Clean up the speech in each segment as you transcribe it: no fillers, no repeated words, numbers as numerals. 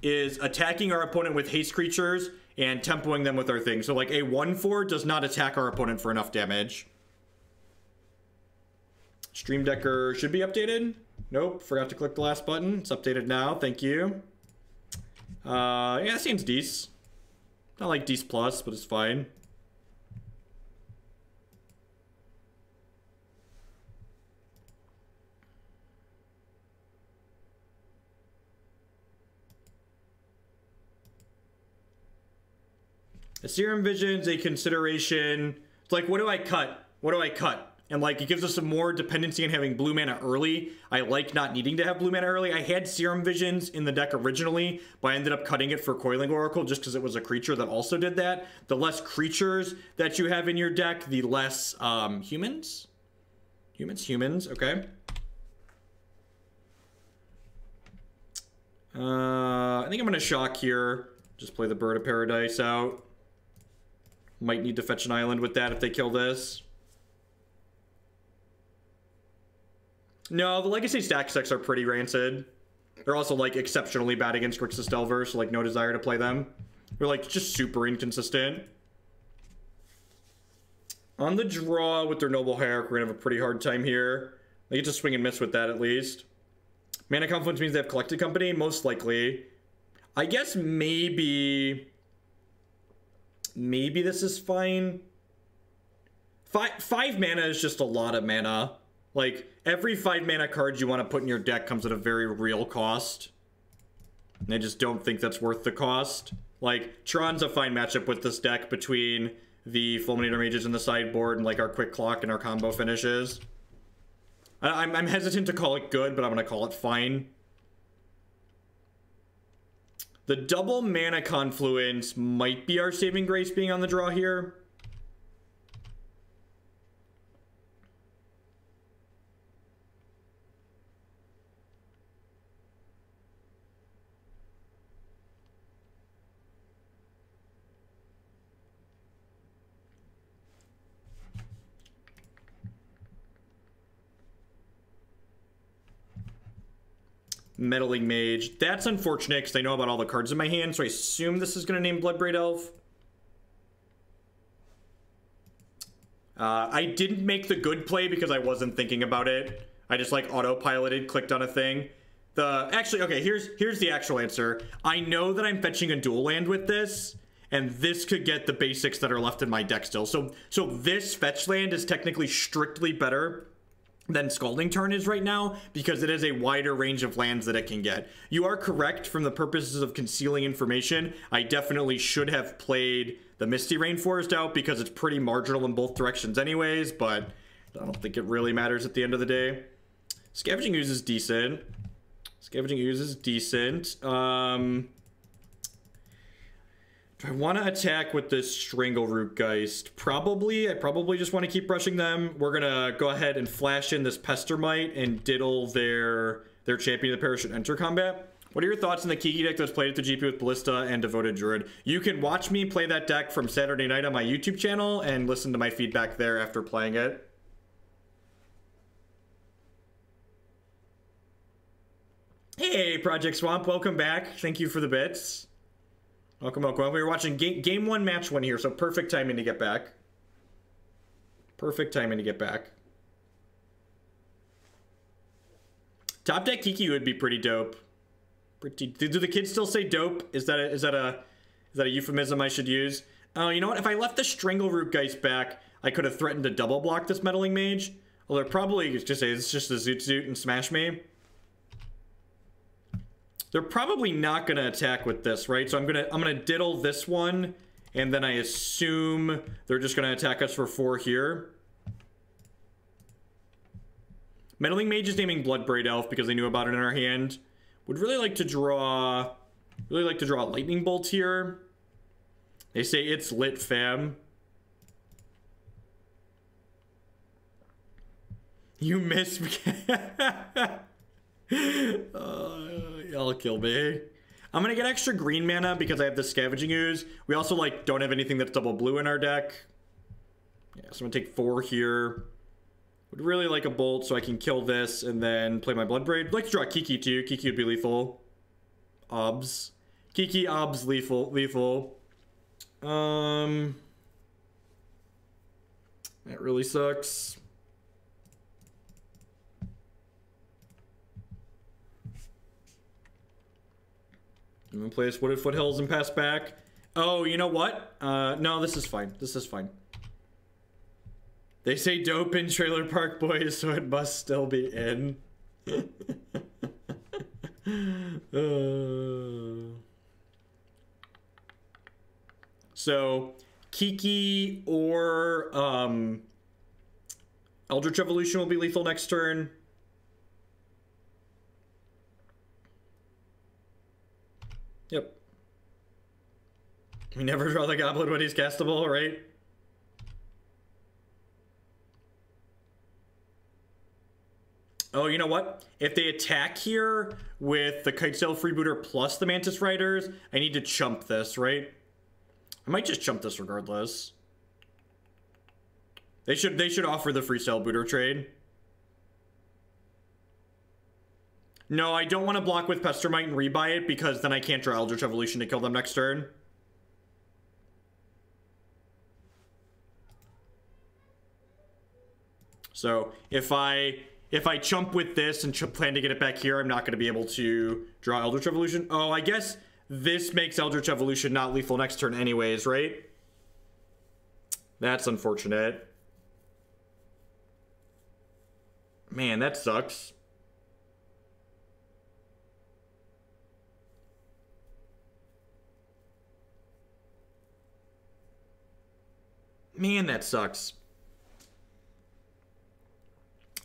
is attacking our opponent with haste creatures and tempoing them with our thing. So like a 1/4 does not attack our opponent for enough damage. Stream Decker should be updated. Nope, forgot to click the last button. It's updated now, thank you. Yeah, it seems decent. Not like Dece Plus, but it's fine. A Serum Vision's a consideration. It's like, what do I cut? What do I cut? And like, it gives us some more dependency on having blue mana early. I like not needing to have blue mana early. I had Serum Visions in the deck originally, but I ended up cutting it for Coiling Oracle just because it was a creature that also did that. The less creatures that you have in your deck, the less humans. Humans, okay. I think I'm gonna shock here. Just play the Bird of Paradise out. Might need to fetch an island with that if they kill this. No, the Legacy stack decks are pretty rancid. They're also like exceptionally bad against Grixis Delver, so like no desire to play them. They're like just super inconsistent. On the draw with their Noble Hierarch, we're gonna have a pretty hard time here. They get to swing and miss with that at least. Mana Confluence means they have Collected Company, most likely. I guess maybe this is fine. Five mana is just a lot of mana. Like, every 5 mana card you want to put in your deck comes at a very real cost. And I just don't think that's worth the cost. Like, Tron's a fine matchup with this deck between the Fulminator Mages in the sideboard and, like, our Quick Clock and our combo finishes. I'm hesitant to call it good, but I'm going to call it fine. The double Mana Confluence might be our saving grace being on the draw here. Meddling Mage. That's unfortunate because I know about all the cards in my hand, so I assume this is going to name Bloodbraid Elf. I didn't make the good play because I wasn't thinking about it. I just like autopiloted, clicked on a thing. Actually, okay, here's the actual answer. I know that I'm fetching a dual land with this, and this could get the basics that are left in my deck still. So this fetch land is technically strictly better than Scalding Tarn is right now, because it has a wider range of lands that it can get. You are correct from the purposes of concealing information. I definitely should have played the Misty Rainforest out because it's pretty marginal in both directions anyways, but I don't think it really matters at the end of the day. Scavenging Ooze is decent. Scavenging Ooze is decent. Do I want to attack with this Strangleroot Geist? Probably. I probably just want to keep rushing them. We're going to go ahead and flash in this Pestermite and diddle their Champion of the Parachute enter combat. What are your thoughts on the Kiki deck that's played at the GP with Ballista and Devoted Druid? You can watch me play that deck from Saturday night on my YouTube channel and listen to my feedback there after playing it. Hey, Project Swamp, welcome back. Thank you for the bits. Welcome, welcome. We were watching game 1, match 1 here, so perfect timing to get back. Perfect timing to get back. Top deck Kiki would be pretty dope. Do the kids still say dope? Is that a euphemism I should use? Oh, you know what? If I left the Strangleroot Geist back, I could have threatened to double block this Meddling Mage. Well, they're probably just say it's just a Zoot and smash me. They're probably not gonna attack with this, right? So I'm gonna diddle this one, and then I assume they're just gonna attack us for 4 here. Meddling Mage is naming Bloodbraid Elf because they knew about it in our hand. Would really like to draw a Lightning Bolt here. They say it's lit, fam. You miss me. Y'all kill me. I'm gonna get extra green mana because I have the Scavenging Ooze. We also like don't have anything that's double blue in our deck. Yeah, so I'm gonna take 4 here. Would really like a bolt so I can kill this and then play my Bloodbraid. I'd like to draw Kiki too. Kiki would be lethal. Obs. Kiki, Obs, lethal. That really sucks. I'm gonna play this Wooded Foothills and pass back. Oh, you know what? No, this is fine. This is fine. They say dope in Trailer Park Boys, so it must still be in. So, Kiki or Eldritch Evolution will be lethal next turn. Yep. We never draw the goblin when he's castable, right? Oh, you know what? If they attack here with the Kitesail Freebooter plus the Mantis Riders, I need to chump this, right? I might just chump this regardless. They should offer the Freestyle Booter trade. No, I don't want to block with Pestermite and rebuy it because then I can't draw Eldritch Evolution to kill them next turn. So if I chump with this and plan to get it back here, I'm not going to be able to draw Eldritch Evolution. Oh, I guess this makes Eldritch Evolution not lethal next turn anyways, right? That's unfortunate. Man, that sucks. Man, that sucks.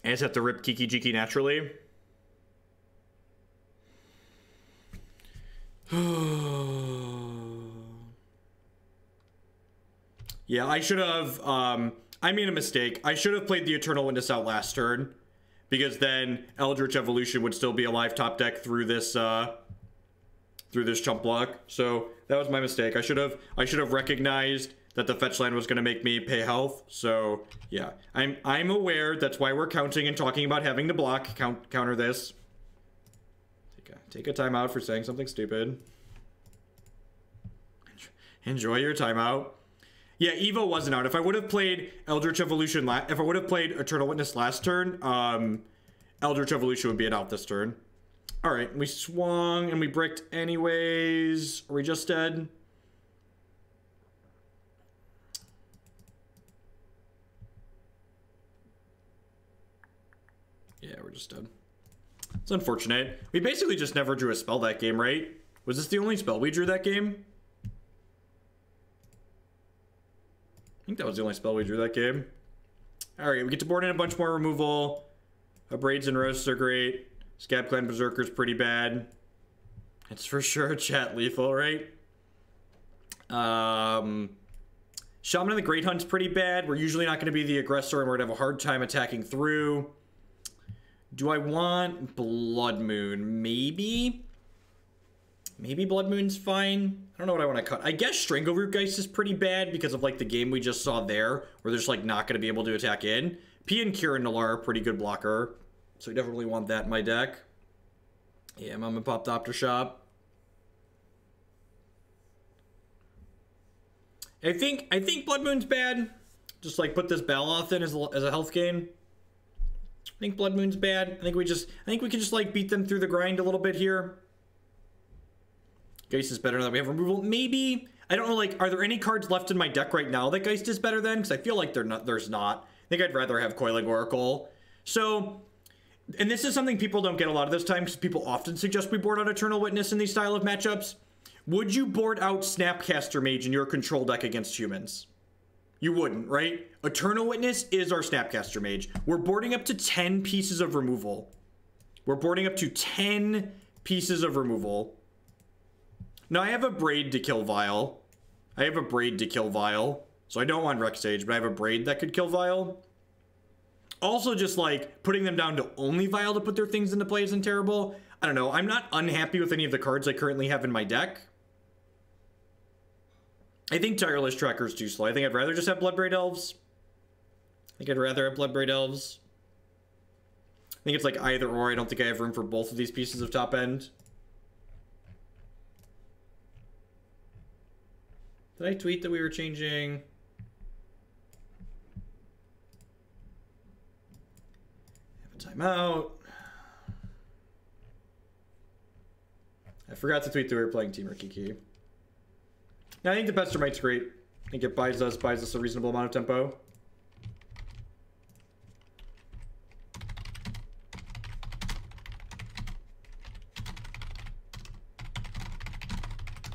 I just have to rip Kiki-Jiki naturally. Yeah, I should have, I made a mistake. I should have played the Eternal Witness out last turn, because then Eldritch Evolution would still be a live top deck through this chump block. So that was my mistake. I should have recognized that the fetch land was going to make me pay health. So yeah, I'm aware. That's why we're counting and talking about having to block counter this. Take a timeout for saying something stupid. Enjoy your timeout. Yeah, Evo wasn't out. If I would have played Eldritch Evolution, if I would have played Eternal Witness last turn, Eldritch Evolution would be an out this turn. All right, we swung and we bricked anyways. Are we just dead? Yeah, we're just dead. It's unfortunate. We basically just never drew a spell that game, right? Was this the only spell we drew that game? I think that was the only spell we drew that game. Alright, we get to board in a bunch more removal. Abrades and Roasts are great. Scab-Clan Berserker is pretty bad. It's for sure chat lethal, right? Shaman and the Great Hunt's pretty bad. We're usually not going to be the aggressor and we're going to have a hard time attacking through. Do I want Blood Moon? Maybe? Maybe Blood Moon's fine. I don't know what I want to cut. I guess Strangleroot Geist is pretty bad because of like the game we just saw there, where there's like not going to be able to attack in. Pia and Kiran Nalaar are a pretty good blocker, so I definitely want that in my deck. Yeah, Mom and Pop Doctor Shop. I think Blood Moon's bad. Just like put this Baloth in as a health gain. I think Blood Moon's bad. I think we can just like beat them through the grind a little bit here. Geist is better than we have removal. Maybe. I don't know, like, are there any cards left in my deck right now that Geist is better than? Because I feel like there's not. I think I'd rather have Coiling Oracle. So, and this is something people don't get a lot of this time because people often suggest we board out Eternal Witness in these style of matchups. Would you board out Snapcaster Mage in your control deck against humans? You wouldn't, right? Eternal Witness is our Snapcaster Mage. We're boarding up to 10 pieces of removal. We're boarding up to 10 pieces of removal. Now, I have a Braid to kill Vile. So I don't want Rex Sage, but I have a Braid that could kill Vile. Also, just like putting them down to only Vile to put their things into play isn't terrible. I don't know. I'm not unhappy with any of the cards I currently have in my deck. I think Tireless Tracker is too slow. I think I'd rather just have Bloodbraid Elves. I think it's like either or. I don't think I have room for both of these pieces of top end. Did I tweet that we were changing? Have a timeout. I forgot to tweet that we were playing Temur Kiki. Now, I think the Pestermite's great. I think it buys us a reasonable amount of tempo.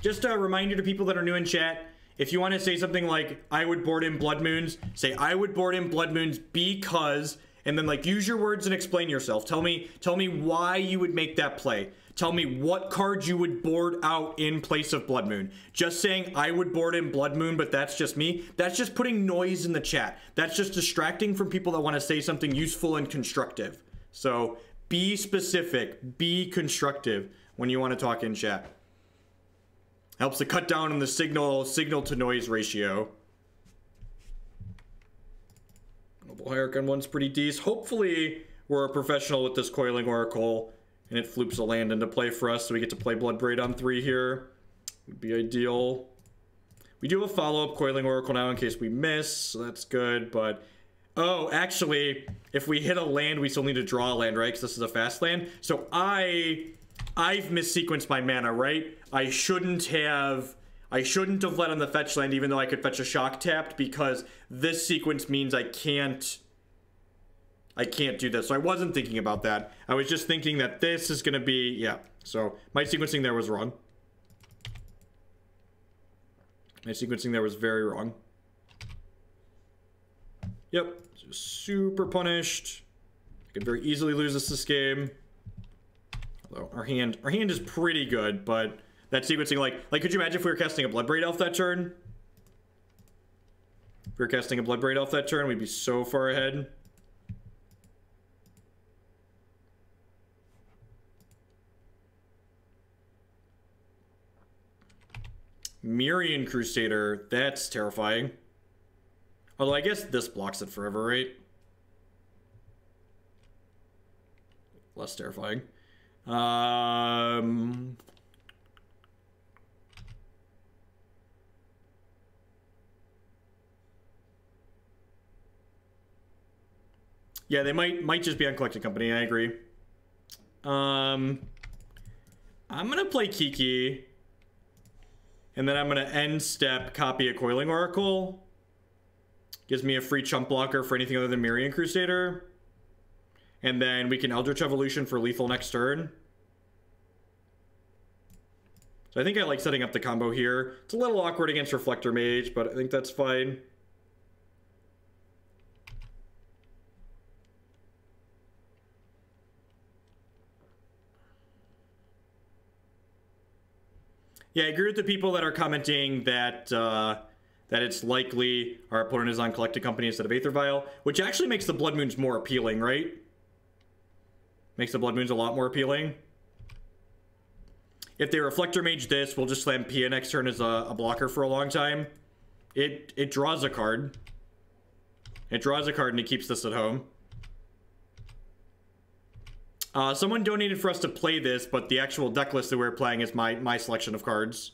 Just a reminder to people that are new in chat, if you want to say something like, I would board in Blood Moons, say, I would board in Blood Moons because, and then like use your words and explain yourself. Tell me why you would make that play. Tell me what cards you would board out in place of Blood Moon. Just saying, I would board in Blood Moon, but that's just me. That's just putting noise in the chat. That's just distracting from people that want to say something useful and constructive. So be specific, be constructive when you want to talk in chat. Helps to cut down on the signal to noise ratio. Global Hierarch one's pretty decent. Hopefully we're a professional with this Coiling Oracle and it floops a land into play for us so we get to play Bloodbraid on 3 here. Would be ideal. We do have a follow-up Coiling Oracle now in case we miss, so that's good, but... Oh, actually, if we hit a land, we still need to draw a land, right? Because this is a fast land. So I've missequenced my mana, right? I shouldn't have let on the fetch land even though I could fetch a shock tapped because this sequence means I can't do this. So I wasn't thinking about that. I was just thinking that this is going to be, yeah. So my sequencing there was wrong. My sequencing there was very wrong. Yep, super punished. I could very easily lose this game. Although our hand is pretty good, but that sequencing, like could you imagine if we were casting a Bloodbraid Elf that turn? If we were casting a Bloodbraid Elf that turn, we'd be so far ahead. Mirian Crusader, that's terrifying. Although I guess this blocks it forever, right? Less terrifying. Yeah, they might just be on Collected Company, I agree. I'm gonna play Kiki. And then I'm gonna end step, copy a Coiling Oracle. Gives me a free chump blocker for anything other than Mirian Crusader. And then we can Eldritch Evolution for lethal next turn. So I think I like setting up the combo here. It's a little awkward against Reflector Mage, but I think that's fine. Yeah, I agree with the people that are commenting that that it's likely our opponent is on Collected Company instead of Aether Vial, which actually makes the Blood Moons more appealing, right? Makes the Blood Moons a lot more appealing. If they Reflector Mage this, we'll just slam Pia next turn as a blocker for a long time. It draws a card. It draws a card and it keeps this at home. Someone donated for us to play this, but the actual deck list that we're playing is my selection of cards.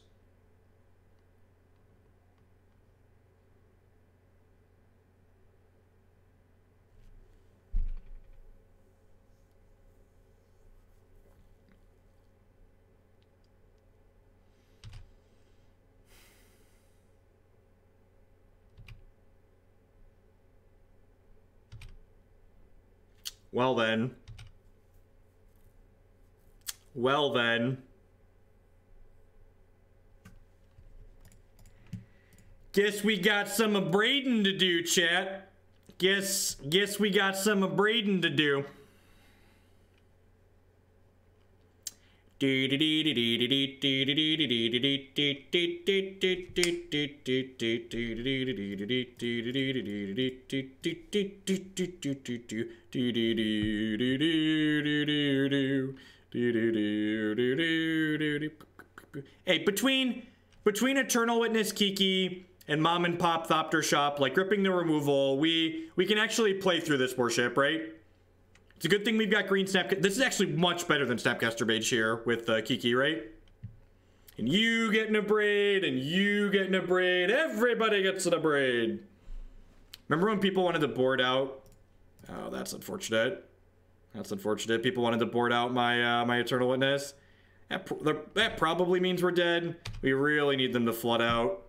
Well then. Well then. Guess we got some abrading to do, chat. Guess we got some abrading to do. Hey, between Eternal Witness Kiki and Mom and Pop Thopter Shop, like ripping the removal, we can actually play through this worship, right? It's a good thing we've got green Snap. This is actually much better than Snapcaster Mage here with Kiki, right? And you get an Abrade, and you get an Abrade. Everybody gets an Abrade. Remember when people wanted to board out? Oh, that's unfortunate. That's unfortunate. People wanted to board out my my Eternal Witness. That probably means we're dead. We really need them to flood out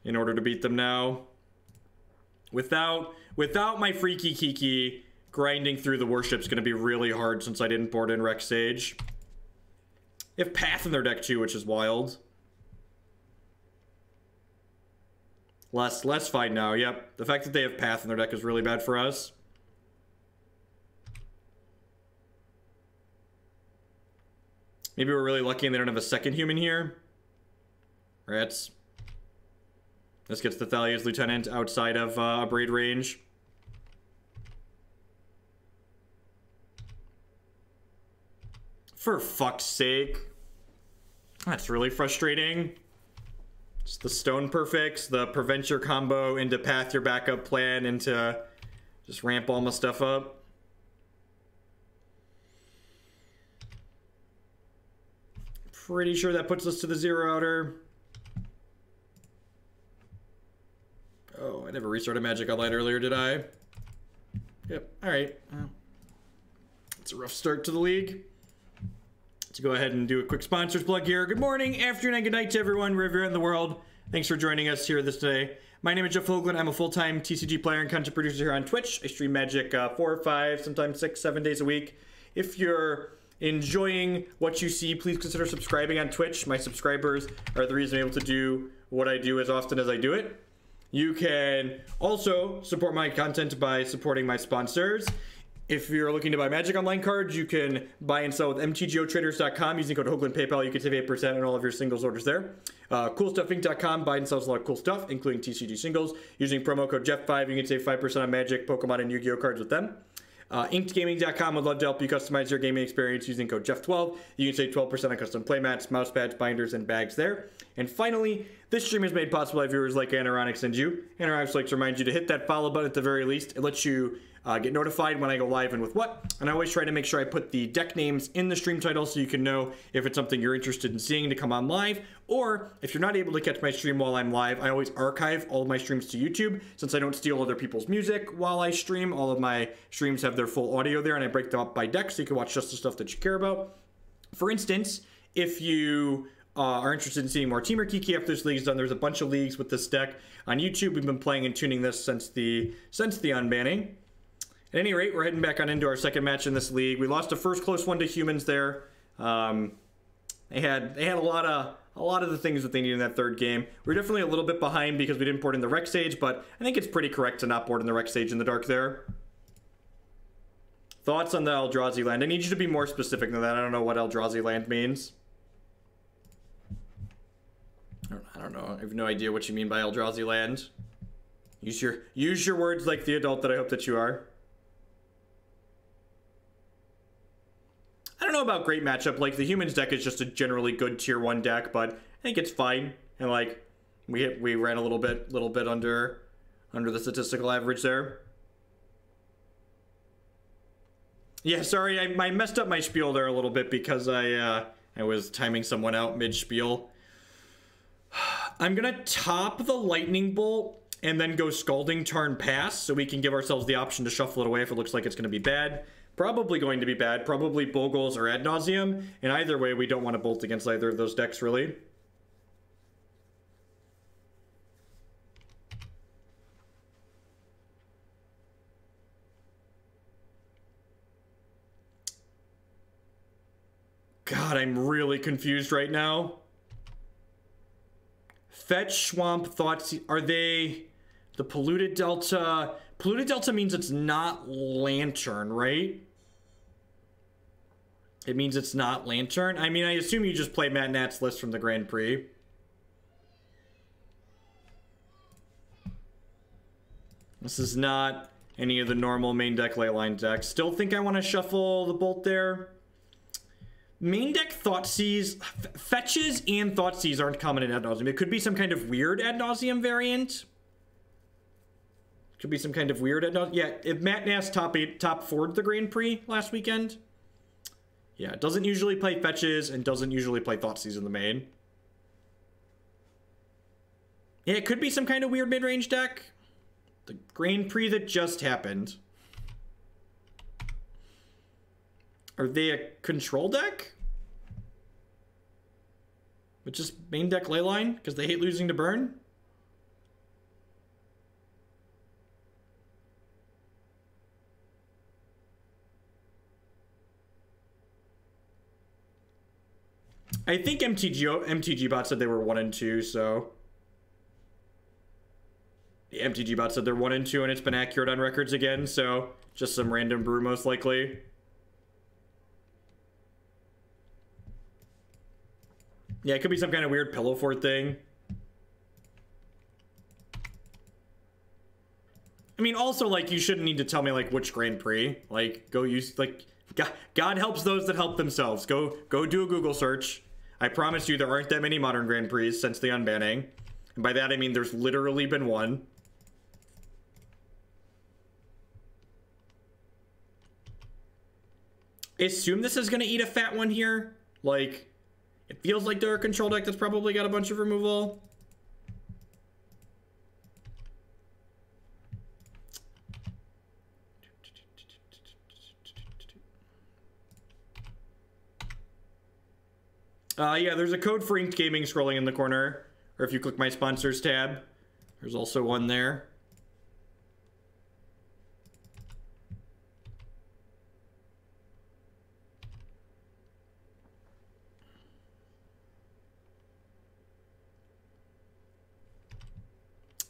in order to beat them now. Without my freaky Kiki, grinding through the worship's going to be really hard since I didn't board in Rec Sage. They have Path in their deck too, which is wild. Less fine now. Yep, the fact that they have Path in their deck is really bad for us. Maybe we're really lucky and they don't have a second human here. Rats. This gets the Thalia's Lieutenant outside of Abrade range. For fuck's sake. That's really frustrating. It's the Stone Perfects, the prevent your combo into path your backup plan into just ramp all my stuff up. Pretty sure that puts us to the 0 outer. Oh, I never restarted Magic Online earlier, did I? Yep, alright. It's a rough start to the league. Let's go ahead and do a quick sponsors plug here. Good morning, afternoon, and good night to everyone wherever you're in the world. Thanks for joining us here this day. My name is Jeff Hoagland. I'm a full-time TCG player and content producer here on Twitch. I stream Magic 4, 5, sometimes 6, 7 days a week. If you're enjoying what you see, please consider subscribing on Twitch. My subscribers are the reason I'm able to do what I do as often as I do it. You can also support my content by supporting my sponsors. If you're looking to buy Magic Online cards, you can buy and sell with mtgotraders.com using code Hoagland PayPal. You can save 8% on all of your singles orders there. CoolStuffInc.com, buy and sells a lot of cool stuff, including TCG singles. Using promo code Jeff5, you can save 5% on Magic, Pokemon, and Yu-Gi-Oh cards with them. InkedGaming.com would love to help you customize your gaming experience using code Jeff12. You can save 12% on custom playmats, mouse pads, binders, and bags there. And finally, this stream is made possible by viewers like Anoronix and you. Anoronix likes to remind you to hit that follow button at the very least. It lets you get notified when I go live and with what. And I always try to make sure I put the deck names in the stream title so you can know if it's something you're interested in seeing to come on live. Or if you're not able to catch my stream while I'm live, I always archive all of my streams to YouTube. Since I don't steal other people's music while I stream, all of my streams have their full audio there, and I break them up by deck so you can watch just the stuff that you care about. For instance, if you are interested in seeing more Temur Kiki after this league is done, there's a bunch of leagues with this deck on YouTube. We've been playing and tuning this since the unbanning. At any rate, we're heading back on into our second match in this league. We lost a first close one to humans there. They had a lot of the things that they need in that third game. We're definitely a little bit behind because we didn't board in the Rec Sage, but I think it's pretty correct to not board in the Rec Sage in the dark there. Thoughts on the Eldrazi land? I need you to be more specific than that. I don't know what Eldrazi land means. I don't know. I have no idea what you mean by Eldrazi land. Use your words like the adult that I hope that you are. I don't know about great matchup. Like, the humans deck is just a generally good tier 1 deck, but I think it's fine. And like, we ran a little bit under the statistical average there. Yeah, sorry, I messed up my spiel there a little bit because I was timing someone out mid-spiel. I'm gonna top the Lightning Bolt and then go Scalding Tarn pass so we can give ourselves the option to shuffle it away if it looks like it's gonna be bad. Probably going to be bad, probably Bogles or Ad Nauseam, and either way we don't want to bolt against either of those decks really. God, I'm really confused right now. Fetch, Swamp, Thoughts, are they the Polluted Delta? Polluted Delta means it's not Lantern, right? It means it's not Lantern. I mean, I assume you just play Matt Nat's list from the Grand Prix. This is not any of the normal main deck Leyline decks. Still think I want to shuffle the Bolt there. Main deck Thoughtseize, Fetches and Thoughtseize aren't common in Ad Nauseam. It could be some kind of weird Ad Nauseam variant. Could be some kind of weird Ad Nauseam. Yeah, if Matt Nass top 4'd the Grand Prix last weekend. Yeah, it doesn't usually play Fetches and doesn't usually play Thoughtseize in the main. Yeah, it could be some kind of weird mid-range deck. The Grand Prix that just happened. Are they a control deck? But just main deck Leyline? Because they hate losing to burn? I think MTG bot said they were 1 and 2, so the MTG bot said they're 1 and 2, and it's been accurate on records again, so just some random brew most likely. Yeah, it could be some kind of weird pillow fort thing. I mean, also, like, you shouldn't need to tell me, like, which Grand Prix. Like, go use, like, God helps those that help themselves. Go do a Google search. I promise you there aren't that many modern Grand Prix since the unbanning. And by that I mean there's literally been one. I assume this is going to eat a fat one here. Like, it feels like they're a control deck that's probably got a bunch of removal. Yeah, there's a code for Inked Gaming scrolling in the corner. Or if you click my sponsors tab, there's also one there.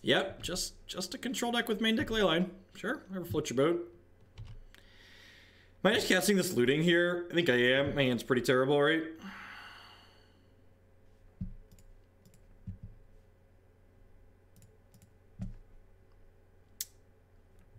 Yep, just a control deck with main deck Leyline. Sure, never float your boat. Am I just casting this looting here? I think I am. My hand's pretty terrible, right?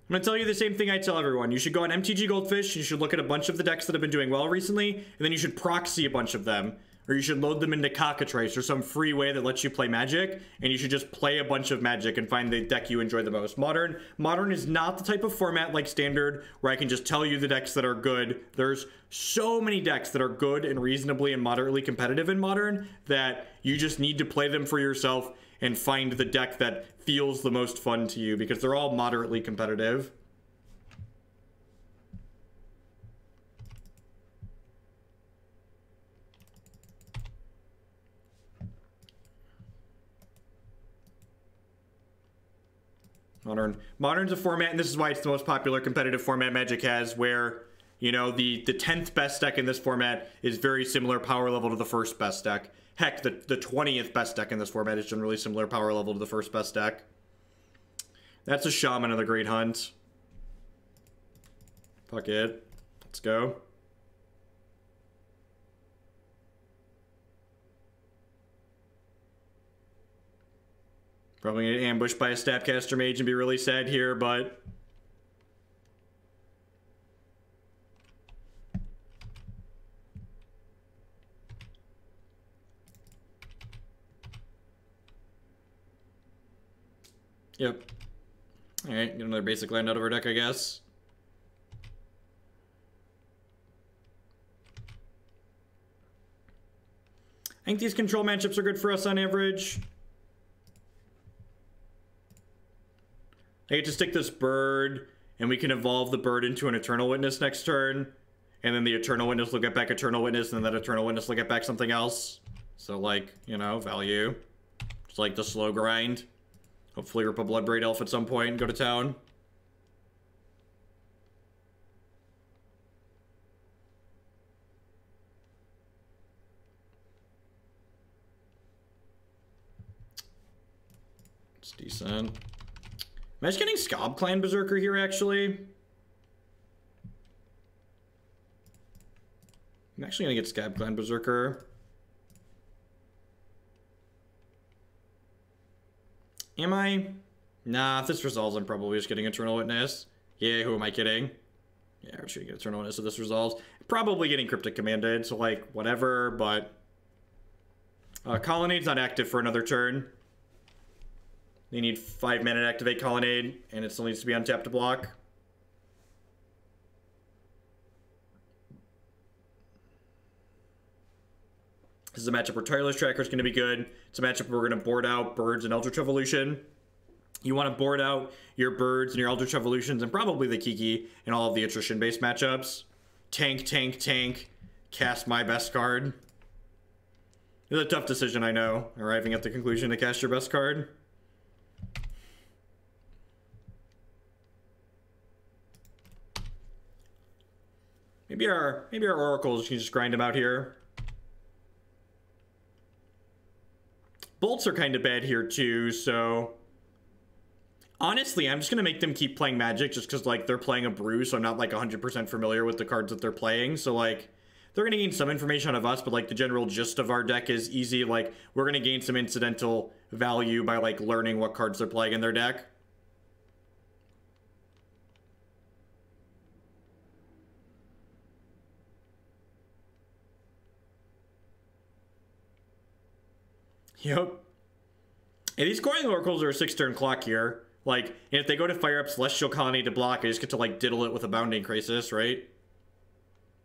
I'm going to tell you the same thing I tell everyone. You should go on MTG Goldfish, you should look at a bunch of the decks that have been doing well recently, and then you should proxy a bunch of them. Or you should load them into Cockatrice or some free way that lets you play Magic, and you should just play a bunch of Magic and find the deck you enjoy the most. Modern is not the type of format like Standard where I can just tell you the decks that are good. There's so many decks that are good and reasonably and moderately competitive in Modern that you just need to play them for yourself and find the deck that feels the most fun to you, because they're all moderately competitive. Modern's a format, and this is why it's the most popular competitive format Magic has, where, you know, the 10th best deck in this format is very similar power level to the first best deck. Heck, the 20th best deck in this format is generally similar power level to the first best deck. That's a Shaman of the Great Hunt. Fuck it. Let's go. Probably gonna get ambushed by a Snapcaster Mage and be really sad here, but... Yep. Alright, get another basic land out of our deck, I guess. I think these control matchups are good for us on average. I get to stick this bird, and we can evolve the bird into an Eternal Witness next turn. And then the Eternal Witness will get back Eternal Witness, and then that Eternal Witness will get back something else. So, like, you know, value. It's like the slow grind. Hopefully rip a Bloodbraid Elf at some point and go to town. It's decent. Am I just getting Scab-Clan Berserker here, actually? I'm actually gonna get Scab-Clan Berserker. Am I? Nah, if this resolves, I'm probably just getting Eternal Witness. Yeah, who am I kidding? Yeah, we're just gonna get Eternal Witness if this resolves. Probably getting Cryptic Commanded, so, like, whatever, but... Colonnade's not active for another turn. They need 5 mana to activate Colonnade, and it still needs to be untapped to block. This is a matchup where Tireless Tracker is going to be good. It's a matchup where we're going to board out birds and Eldritch Evolution. You want to board out your birds and your Eldritch Evolutions and probably the Kiki in all of the attrition-based matchups. Tank, tank, tank. Cast my best card. It's a tough decision, I know, arriving at the conclusion to cast your best card. Maybe our oracles can just grind them out here. Bolts are kind of bad here too, so honestly, I'm just gonna make them keep playing Magic just because like they're playing a brew, so I'm not like 100% familiar with the cards that they're playing. So like they're gonna gain some information out of us, but like the general gist of our deck is easy. Like we're gonna gain some incidental value by like learning what cards they're playing in their deck. Yep. And these Coiling Oracles are a 6-turn clock here. Like, if they go to fire up Celestial Colony to block, I just get to, like, diddle it with a Bounding Krasis, right?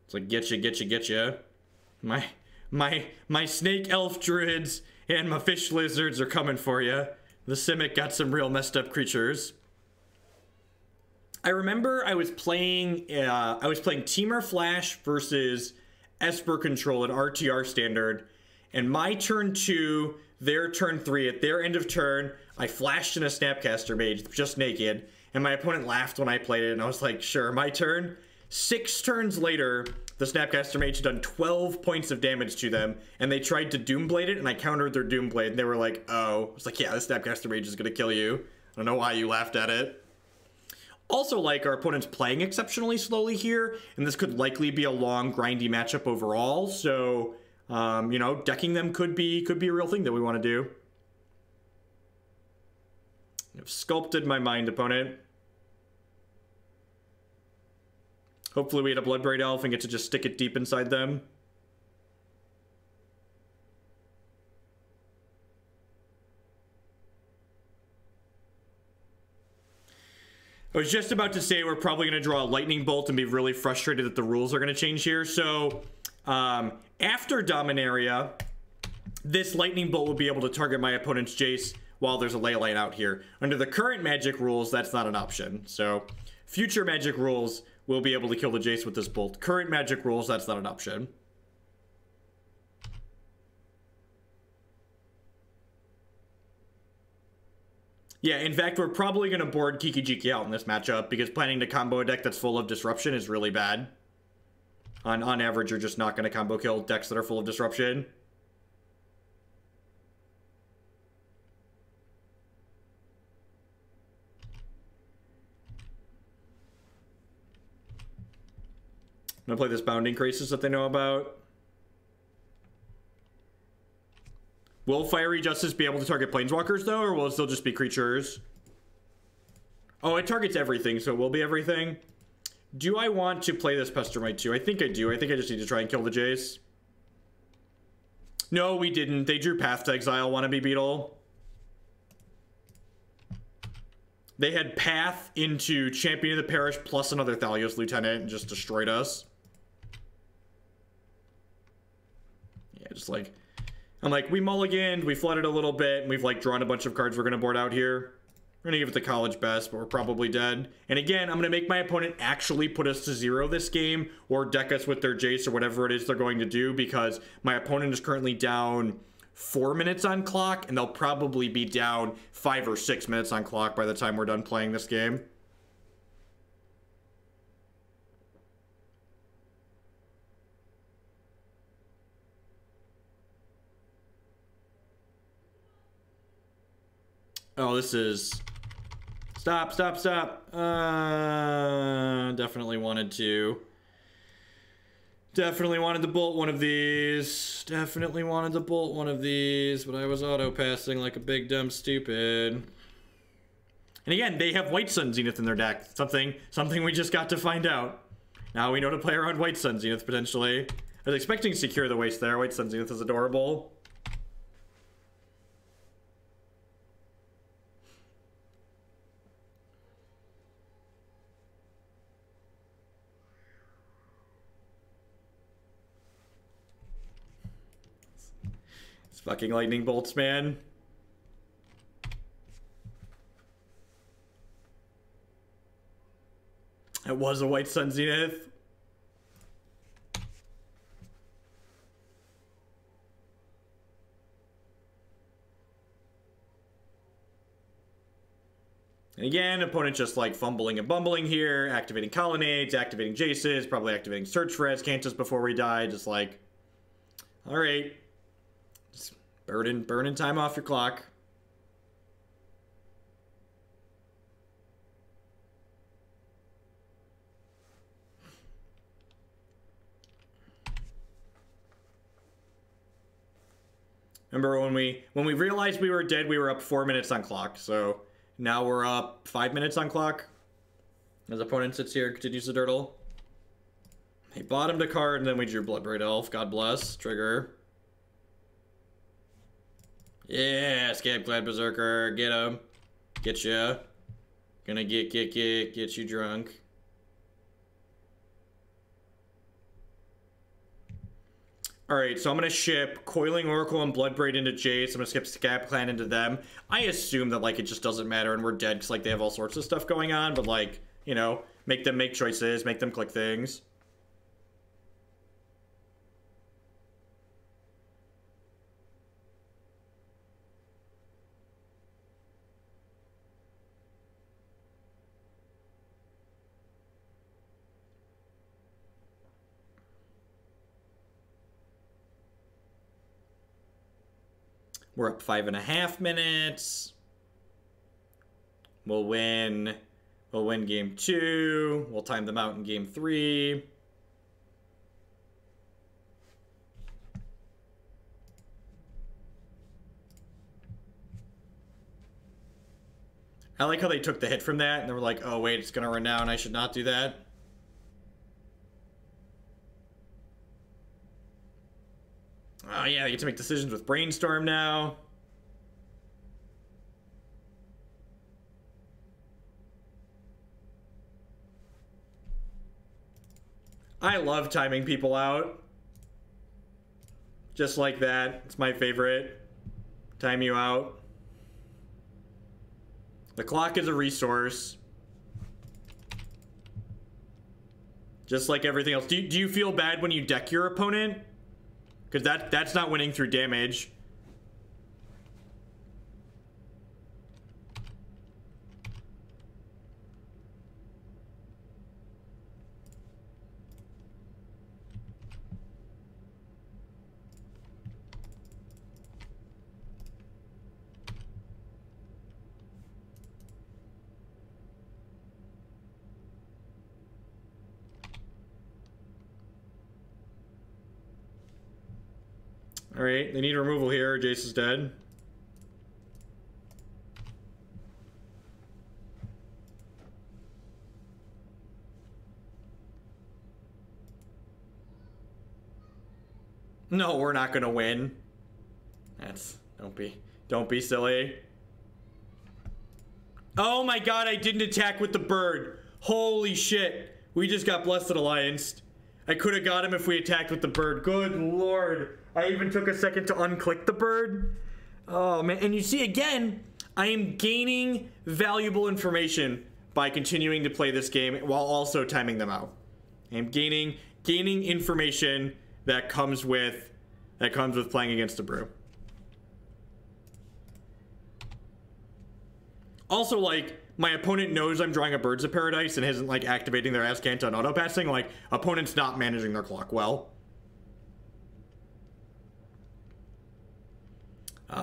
It's like, getcha, getcha, getcha. My Snake Elf Druids and my Fish Lizards are coming for you. The Simic got some real messed up creatures. I remember I was playing Temur Flash versus Esper Control at RTR Standard, and my turn 2, their turn 3, at their end of turn, I flashed in a Snapcaster Mage, just naked, and my opponent laughed when I played it, and I was like, sure, my turn. 6 turns later, the Snapcaster Mage had done 12 points of damage to them, and they tried to Doomblade it, and I countered their Doomblade, and they were like, oh. I was like, yeah, the Snapcaster Mage is gonna kill you. I don't know why you laughed at it. Also, like, our opponent's playing exceptionally slowly here, and this could likely be a long, grindy matchup overall, so you know, decking them could be a real thing that we want to do. I've sculpted my mind opponent. Hopefully we hit a Bloodbraid Elf and get to just stick it deep inside them. I was just about to say we're probably going to draw a Lightning Bolt and be really frustrated that the rules are going to change here. So after Dominaria, this Lightning Bolt will be able to target my opponent's Jace while there's a Leyline out here. Under the current Magic rules, that's not an option. So future Magic rules will be able to kill the Jace with this Bolt. Current Magic rules, that's not an option. Yeah, in fact, we're probably going to board Kiki-Jiki out in this matchup because planning to combo a deck that's full of disruption is really bad. On average, you're just not going to combo kill decks that are full of disruption. I'm going to play this Bounding Krasis that they know about. Will Fiery Justice be able to target Planeswalkers, though, or will it still just be creatures? Oh, it targets everything, so it will be everything. Do I want to play this Pestermite too? I think I do. I think I just need to try and kill the Jace. No, we didn't. They drew Path to Exile, Wannabe Beetle. They had Path into Champion of the Parish plus another Thalios Lieutenant and just destroyed us. Yeah, just like... I'm like, we mulliganed, we flooded a little bit, and we've like drawn a bunch of cards we're going to board out here. We're going to give it the college best, but we're probably dead. And again, I'm going to make my opponent actually put us to 0 this game, or deck us with their Jace or whatever it is they're going to do, because my opponent is currently down 4 minutes on clock, and they'll probably be down 5 or 6 minutes on clock by the time we're done playing this game. Oh, this is... Stop, stop, stop. Definitely wanted to. Definitely wanted to bolt one of these. Definitely wanted to bolt one of these, but I was auto-passing like a big dumb stupid. And again, they have White Sun Zenith in their deck. Something we just got to find out. Now we know to play around White Sun Zenith, potentially. I was expecting Secure the Waste there. White Sun Zenith is adorable. Fucking lightning bolts, man. It was a White Sun Zenith. And again, opponent just like fumbling and bumbling here, activating Colonnades, activating Jaces, probably activating Search for Azcanthus before we die, just like, all right, just burning time off your clock. Remember when we realized we were dead, we were up 4 minutes on clock, so now we're up 5 minutes on clock. As opponent sits here, continues to dirtle. He bottomed a card, and then we drew Bloodbraid Elf. God bless. Trigger. Yeah, Scab-Clan Berserker. Get him. Get ya. Gonna get you drunk. Alright, so I'm going to ship Coiling Oracle and Bloodbraid into Jace. I'm going to skip Scab-Clan into them. I assume that, like, it just doesn't matter and we're dead because, like, they have all sorts of stuff going on. But, like, you know, make them make choices. Make them click things. We're up 5.5 minutes. We'll win game 2. We'll time them out in game 3. I like how they took the hit from that and they were like, oh wait, it's gonna run down, I should not do that. Oh yeah, they get to make decisions with Brainstorm now. I love timing people out. Just like that. It's my favorite. Time you out. The clock is a resource. Just like everything else. Do you feel bad when you deck your opponent? Because that's not winning through damage. Alright, they need removal here. Jace is dead. No, we're not gonna win. Don't be silly. Oh my god, I didn't attack with the bird. Holy shit. We just got Blessed Alliance. I could have got him if we attacked with the bird. Good lord. I even took a second to unclick the bird. Oh man, and you see again, I am gaining valuable information by continuing to play this game while also timing them out. I'm gaining information that comes with playing against a brew. Also, like, my opponent knows I'm drawing a Birds of Paradise and isn't like activating their Azcanta and auto passing. Like, opponent's not managing their clock well.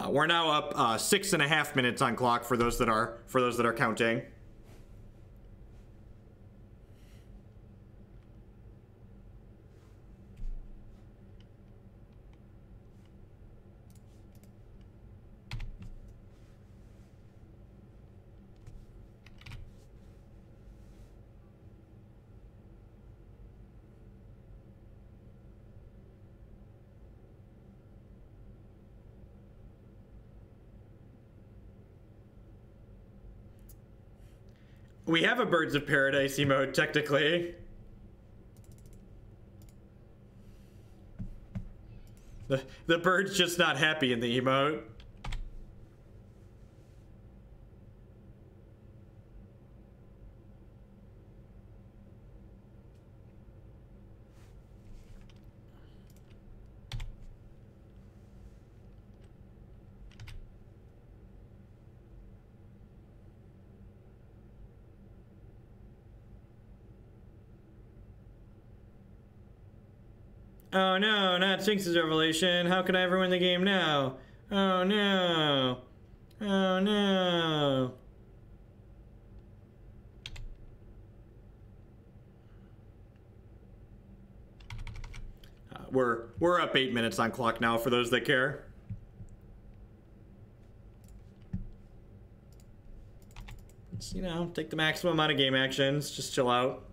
We're now up 6.5 minutes on clock for those that are counting. We have a Birds of Paradise emote, technically. The bird's just not happy in the emote. Oh no, not Sphinx's revelation. How can I ever win the game now? Oh no. Oh no. We're up 8 minutes on clock now for those that care. Just, you know, take the maximum amount of game actions. Just chill out.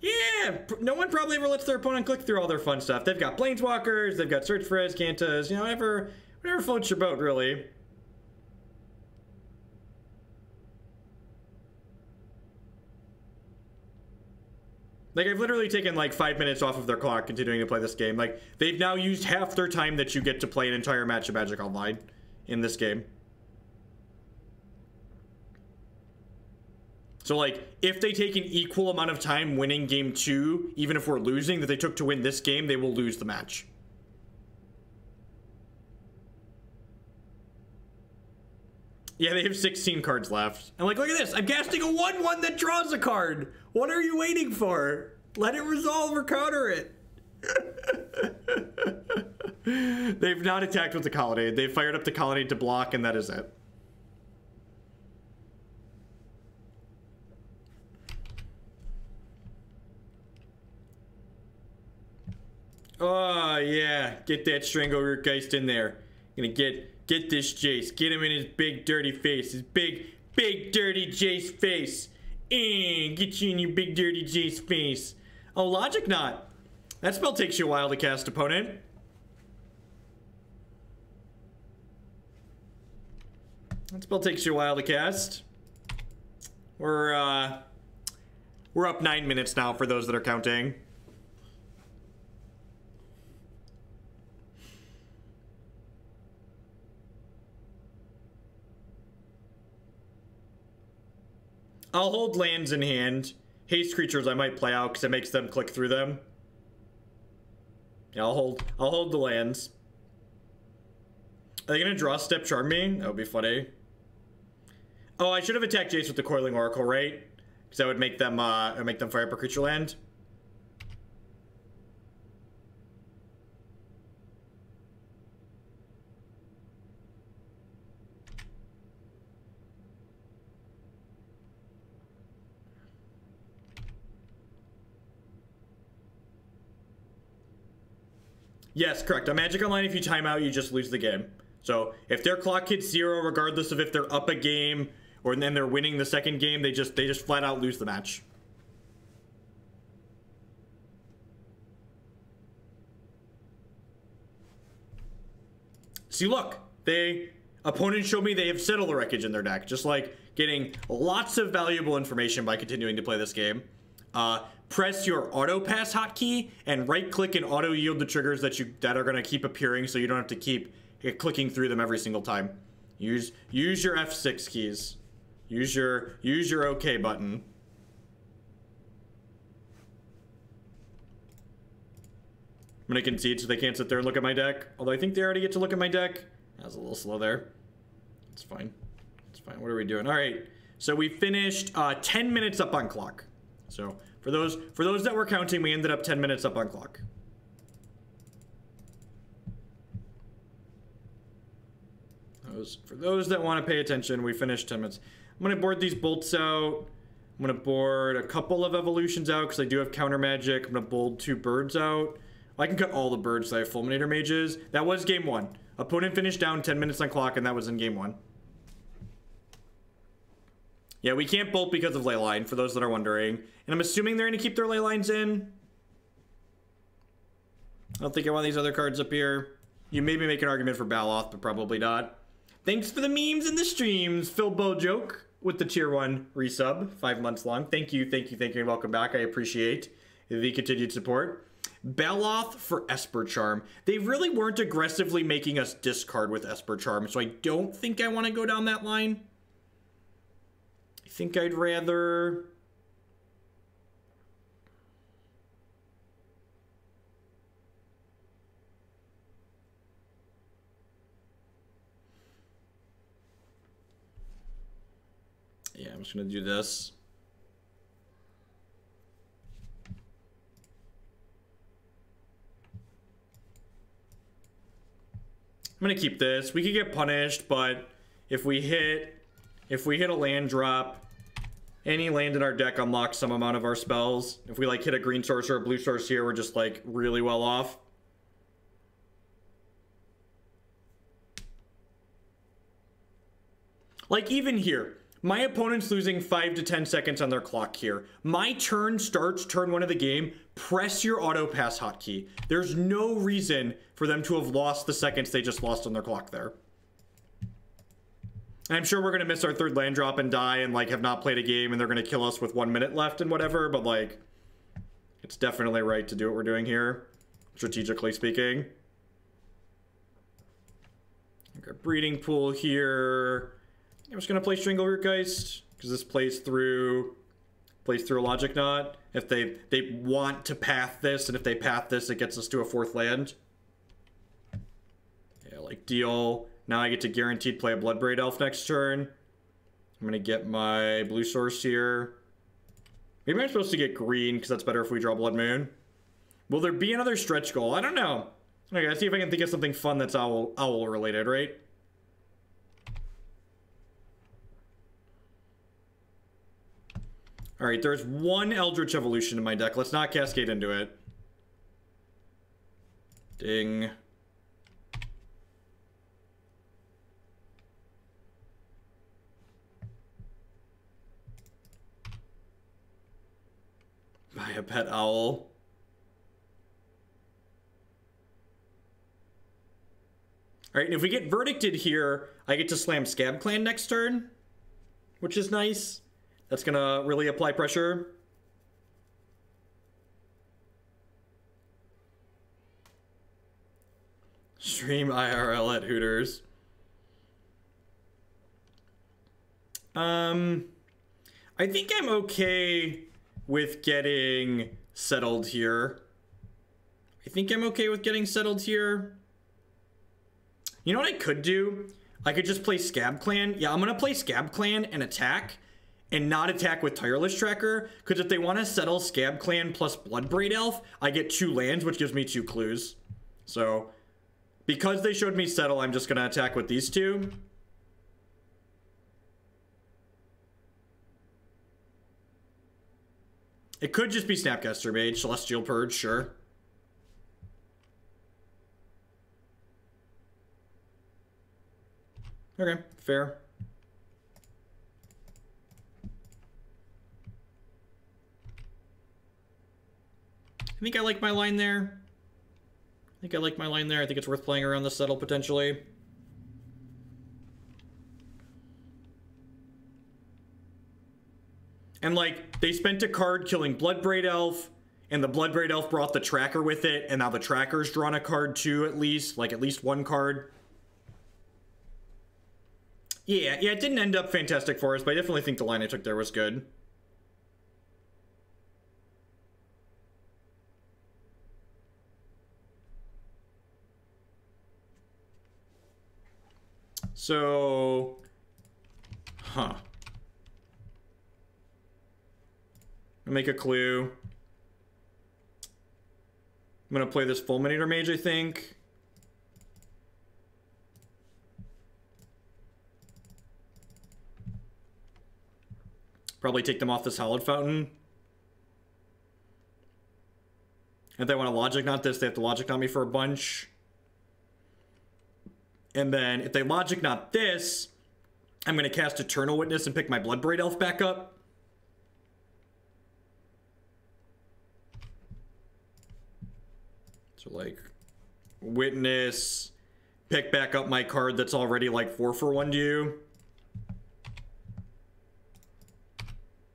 Yeah, no one probably ever lets their opponent click through all their fun stuff. They've got Planeswalkers, they've got Search for Azcantas, you know, whatever floats your boat, really. Like, I've literally taken like 5 minutes off of their clock continuing to play this game. Like, they've now used half their time that you get to play an entire match of Magic Online in this game. So, like, if they take an equal amount of time winning game 2, even if we're losing, that they took to win this game, they will lose the match. Yeah, they have 16 cards left. And, like, look at this. I'm casting a 1/1 that draws a card. What are you waiting for? Let it resolve or counter it. They've not attacked with the Colonnade. They've fired up the Colonnade to block, and that is it. Oh, yeah. Get that Strangleroot Geist in there. Gonna get this Jace. Get him in his big, dirty face. His big, dirty Jace face. Get you in your big, dirty Jace face. Oh, Logic Knot. That spell takes you a while to cast, opponent. That spell takes you a while to cast. We're up 9 minutes now for those that are counting. I'll hold lands in hand. Haste creatures I might play out because it makes them click through them. Yeah, I'll hold the lands. Are they gonna draw Step Charm me? That would be funny. Oh, I should have attacked Jace with the Coiling Oracle, right? Because that would make them fire up a creature land. Yes, correct. On Magic Online, if you time out, you just lose the game. So if their clock hits 0, regardless of if they're up a game or then they're winning the second game, they just flat out lose the match. See, look, opponents show me they have Settle the Wreckage in their deck, just like getting lots of valuable information by continuing to play this game. Press your auto pass hotkey and right click and auto yield the triggers that are going to keep appearing, so you don't have to keep clicking through them every single time. Use your F6 keys. Use your OK button. I'm going to concede so they can't sit there and look at my deck. Although I think they already get to look at my deck. That was a little slow there. It's fine. It's fine. What are we doing? All right. So we finished 10 minutes up on clock. So for those that were counting, we ended up 10 minutes up on clock. For those that want to pay attention, we finished 10 minutes. I'm going to board these bolts out. I'm going to board a couple of evolutions out because I do have counter magic. I'm going to board 2 birds out. I can cut all the birds so I have Fulminator Mages. That was game 1. Opponent finished down 10 minutes on clock, and that was in game 1. Yeah, we can't bolt because of Leyline, for those that are wondering. And I'm assuming they're going to keep their Leylines in. I don't think I want these other cards up here. You maybe make an argument for Baloth, but probably not. Thanks for the memes and the streams, Phil Bojoke, with the tier 1 resub, 5 months long. Thank you, and welcome back. I appreciate the continued support. Baloth for Esper Charm. They really weren't aggressively making us discard with Esper Charm, so I don't think I want to go down that line. I think I'd rather... Yeah, I'm just going to do this. I'm going to keep this. We could get punished, but if we hit a land drop, any land in our deck unlocks some amount of our spells. If we like hit a green source or a blue source here, we're just like really well off. Like even here, my opponent's losing 5 to 10 seconds on their clock here. My turn starts turn 1 of the game. Press your auto pass hotkey. There's no reason for them to have lost the seconds they just lost on their clock there. And I'm sure we're gonna miss our 3rd land drop and die and like have not played a game and they're gonna kill us with 1 minute left and whatever, but like it's definitely right to do what we're doing here, strategically speaking. Okay, breeding pool here. I'm just gonna play Strangleroot Geist because this plays through a Logic Knot. If they want to path this, and if they path this, it gets us to a 4th land. Yeah, like deal. Now I get to guaranteed play a Bloodbraid Elf next turn. I'm gonna get my blue source here. Maybe I'm supposed to get green because that's better if we draw Blood Moon. Will there be another stretch goal? I don't know. Okay, let's see if I can think of something fun that's owl related, right? All right, there's 1 Eldritch Evolution in my deck. Let's not cascade into it. Ding. Buy a pet owl. All right, and if we get verdicted here, I get to slam Scab-Clan next turn, which is nice. That's gonna really apply pressure. Stream IRL at Hooters. I think I'm okay with getting settled here. You know what I could do? I could just play Scab-Clan. Yeah, I'm gonna play Scab-Clan and attack. And not attack with Tireless Tracker, because if they want to settle Scab-Clan plus Bloodbraid Elf, I get 2 lands, which gives me 2 clues. So, because they showed me settle, I'm just going to attack with these 2. It could just be Snapcaster Mage, Celestial Purge, sure. Okay, fair. I think I like my line there. I think it's worth playing around the settle potentially. And like, they spent a card killing Bloodbraid Elf, and the Bloodbraid Elf brought the tracker with it, and now the tracker's drawn a card too, at least 1 card. Yeah, it didn't end up fantastic for us, but I definitely think the line I took there was good. So, I'll make a clue. I'm gonna play this Fulminator Mage, I think. Probably take them off this Hallowed Fountain. If they want to Logic Knot this, they have to Logic Knot me for a bunch. And then if they Logic Knot this, I'm going to cast Eternal Witness and pick my Bloodbraid Elf back up. So like, Witness, pick back up my card that's already like 4/1 to you.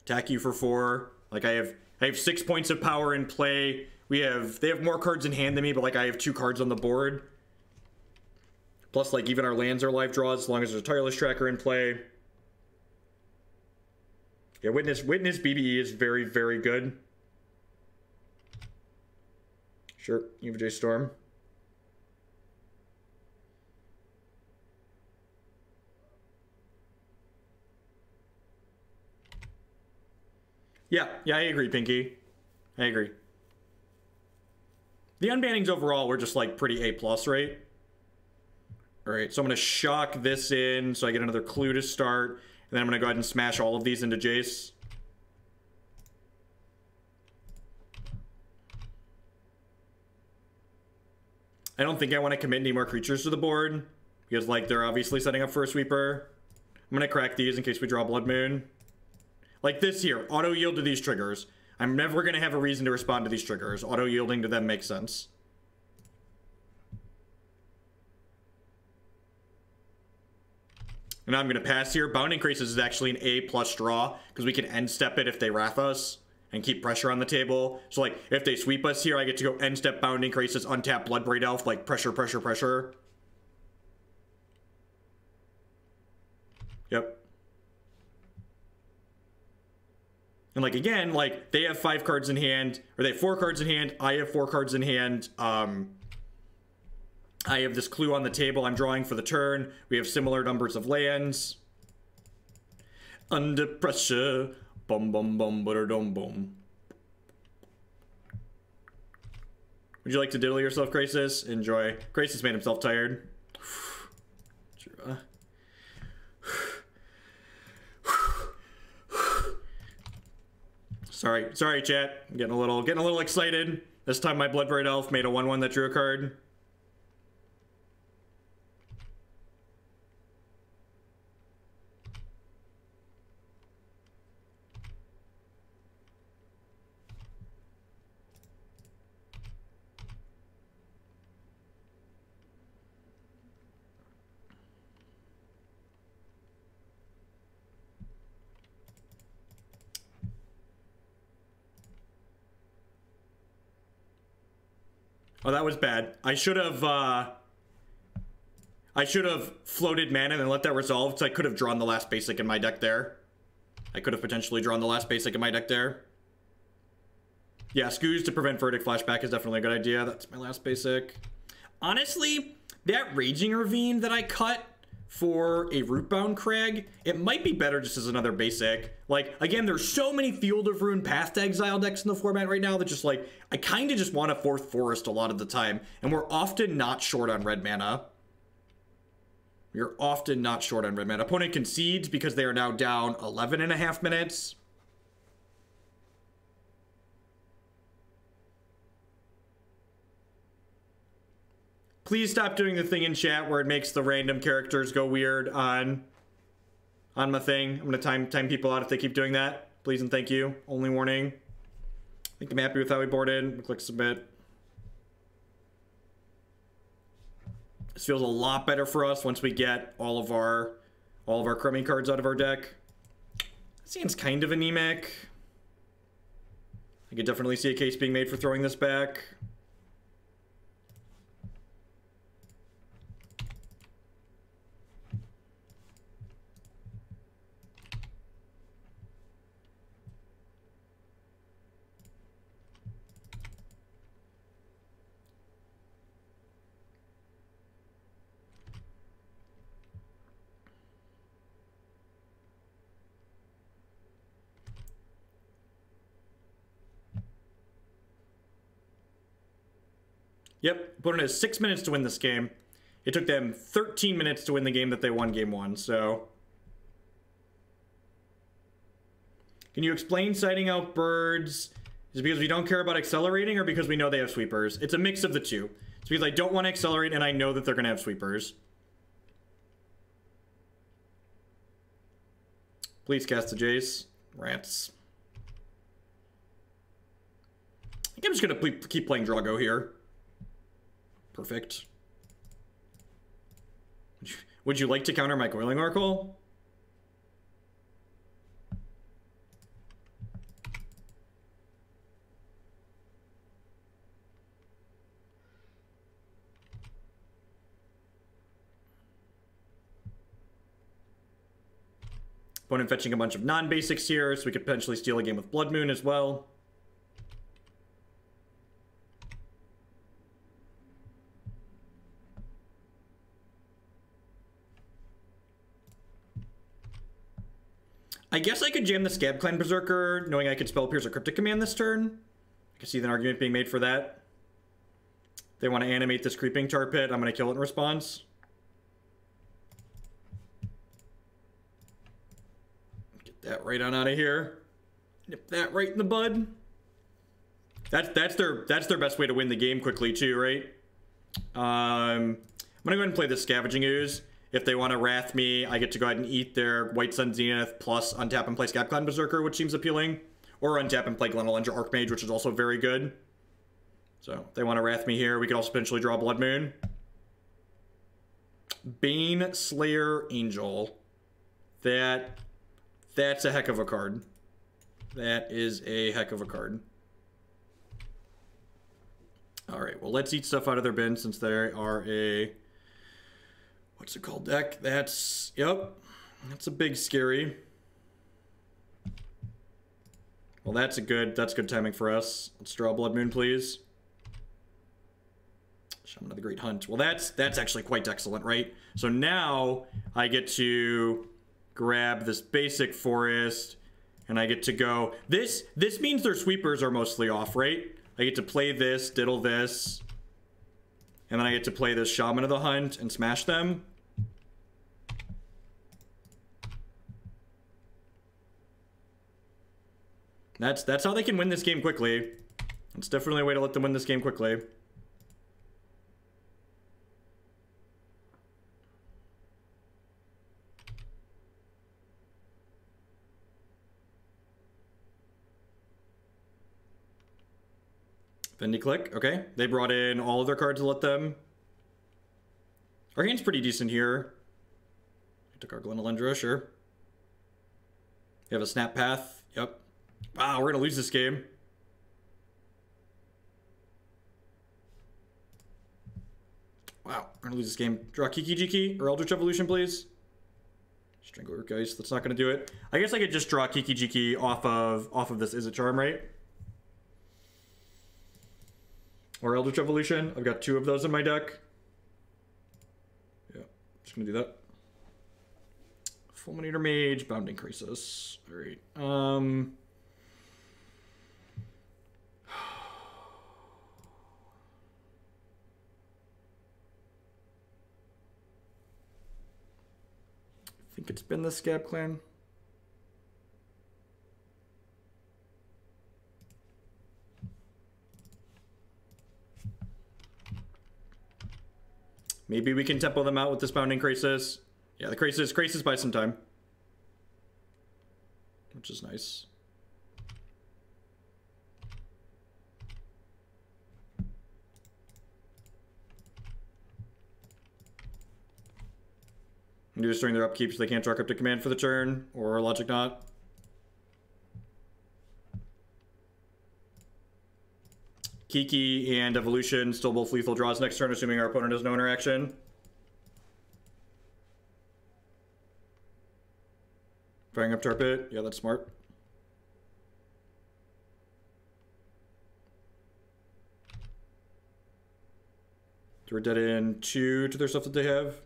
Attack you for 4. Like I have 6 points of power in play they have more cards in hand than me, but like I have 2 cards on the board. Plus, like, even our lands are live draws as long as there's a Tireless Tracker in play. Yeah, Witness BBE is very, very good. Sure, J Storm. Yeah, I agree, Pinky. I agree. The unbannings overall were just like pretty A+, right? Alright, so I'm going to shock this in so I get another clue to start. And then I'm going to go ahead and smash all of these into Jace. I don't think I want to commit any more creatures to the board. Because, like, they're obviously setting up for a sweeper. I'm going to crack these in case we draw Blood Moon. Like this here, auto-yield to these triggers. I'm never going to have a reason to respond to these triggers. Auto-yielding to them makes sense. And now I'm going to pass here. Bounding Krasis is actually an A+ draw, because we can end step it if they wrath us and keep pressure on the table. So, like, if they sweep us here, I get to go end step Bounding Krasis, untap Bloodbraid Elf, like, pressure, pressure, pressure. Yep. And, like, again, like, they have 5 cards in hand, or they have 4 cards in hand, I have 4 cards in hand. I have this clue on the table I'm drawing for the turn. We have similar numbers of lands. Under pressure. Bum bum bum butter dum bum. Would you like to diddle yourself, Krasis? Enjoy. Krasis made himself tired. Sorry, chat. I'm getting a little excited. This time my Bloodbraid Elf made a 1/1 that drew a card. Oh, that was bad. I should have floated mana and then let that resolve, because I could have drawn the last basic in my deck there. I could have potentially drawn the last basic in my deck there. Yeah, Scooze to prevent Verdict Flashback is definitely a good idea. That's my last basic. Honestly, that Raging Ravine that I cut for a Rootbound Crag, it might be better just as another basic. Like, again, there's so many Field of Ruin Path to Exile decks in the format right now that just, like, I kind of just want a 4th Forest a lot of the time, and we're often not short on red mana. We're often not short on red mana. Opponent concedes because they are now down 11.5 minutes. Please stop doing the thing in chat where it makes the random characters go weird on my thing. I'm gonna time people out if they keep doing that. Please and thank you. Only warning. I think I'm happy with how we boarded. We'll click submit. This feels a lot better for us once we get all of our crummy cards out of our deck. Seems kind of anemic. I could definitely see a case being made for throwing this back. Yep, opponent has 6 minutes to win this game. It took them 13 minutes to win the game that they won game 1, so. Can you explain siding out birds? Is it because we don't care about accelerating or because we know they have sweepers? It's a mix of the two. It's because I don't want to accelerate and I know that they're going to have sweepers. Please cast the Jace. Rats. I think I'm just going to keep playing Drago here. Perfect. Would you like to counter my Coiling Oracle? Opponent fetching a bunch of non-basics here, so we could potentially steal a game with Blood Moon as well. I guess I could jam the Scab-Clan Berserker, knowing I could spell Pierce or Cryptic Command this turn. I can see an argument being made for that. They want to animate this Creeping Tar Pit. I'm going to kill it in response. Get that right on out of here. Nip that right in the bud. That's their best way to win the game quickly too, right? I'm going to go ahead and play the Scavenging Ooze. If they want to Wrath me, I get to go ahead and eat their White Sun Zenith plus untap and play Scab-Clan Berserker, which seems appealing. Or untap and play Glen, Elendra, Archmage, which is also very good. So, if they want to Wrath me here, we could also potentially draw Blood Moon. Bane Slayer Angel. That's a heck of a card. That is a heck of a card. Alright, well, let's eat stuff out of their bin since they are a... What's it called? Deck? That's... Yep. That's a big scary. Well, that's good timing for us. Let's draw Blood Moon, please. Shaman of the Great Hunt. Well, that's actually quite excellent, right? So now I get to grab this basic forest, and I get to go... This means their sweepers are mostly off, right? I get to play this, diddle this, and then I get to play this Shaman of the Hunt and smash them. That's how they can win this game quickly. It's definitely a way to let them win this game quickly. Fendi click. Okay. They brought in all of their cards to let them. Our hand's pretty decent here. We took our Glen, Elendra, sure. We have a Snap Path. Yep. Wow, we're gonna lose this game. Wow, we're gonna lose this game. Draw Kiki-Jiki or Eldritch Evolution, please. Strangleroot Geist. That's not gonna do it. I guess I could just draw Kiki-Jiki off of this Izzet Charm, right? Or Eldritch Evolution. I've got 2 of those in my deck. Yeah, just gonna do that. Fulminator Mage, Bounding Krasis. Alright. I think it's been the Scab-Clan. Maybe we can tempo them out with this Bounding Krasis. Yeah, the Krasis buys some time. Which is nice. Do this during their upkeep so they can't draw Cryptic Command for the turn, or Logic Knot. Kiki and Evolution still both lethal draws next turn, assuming our opponent has no interaction. Firing up Tar Pit. Yeah, that's smart. So we're dead in 2 to their stuff that they have.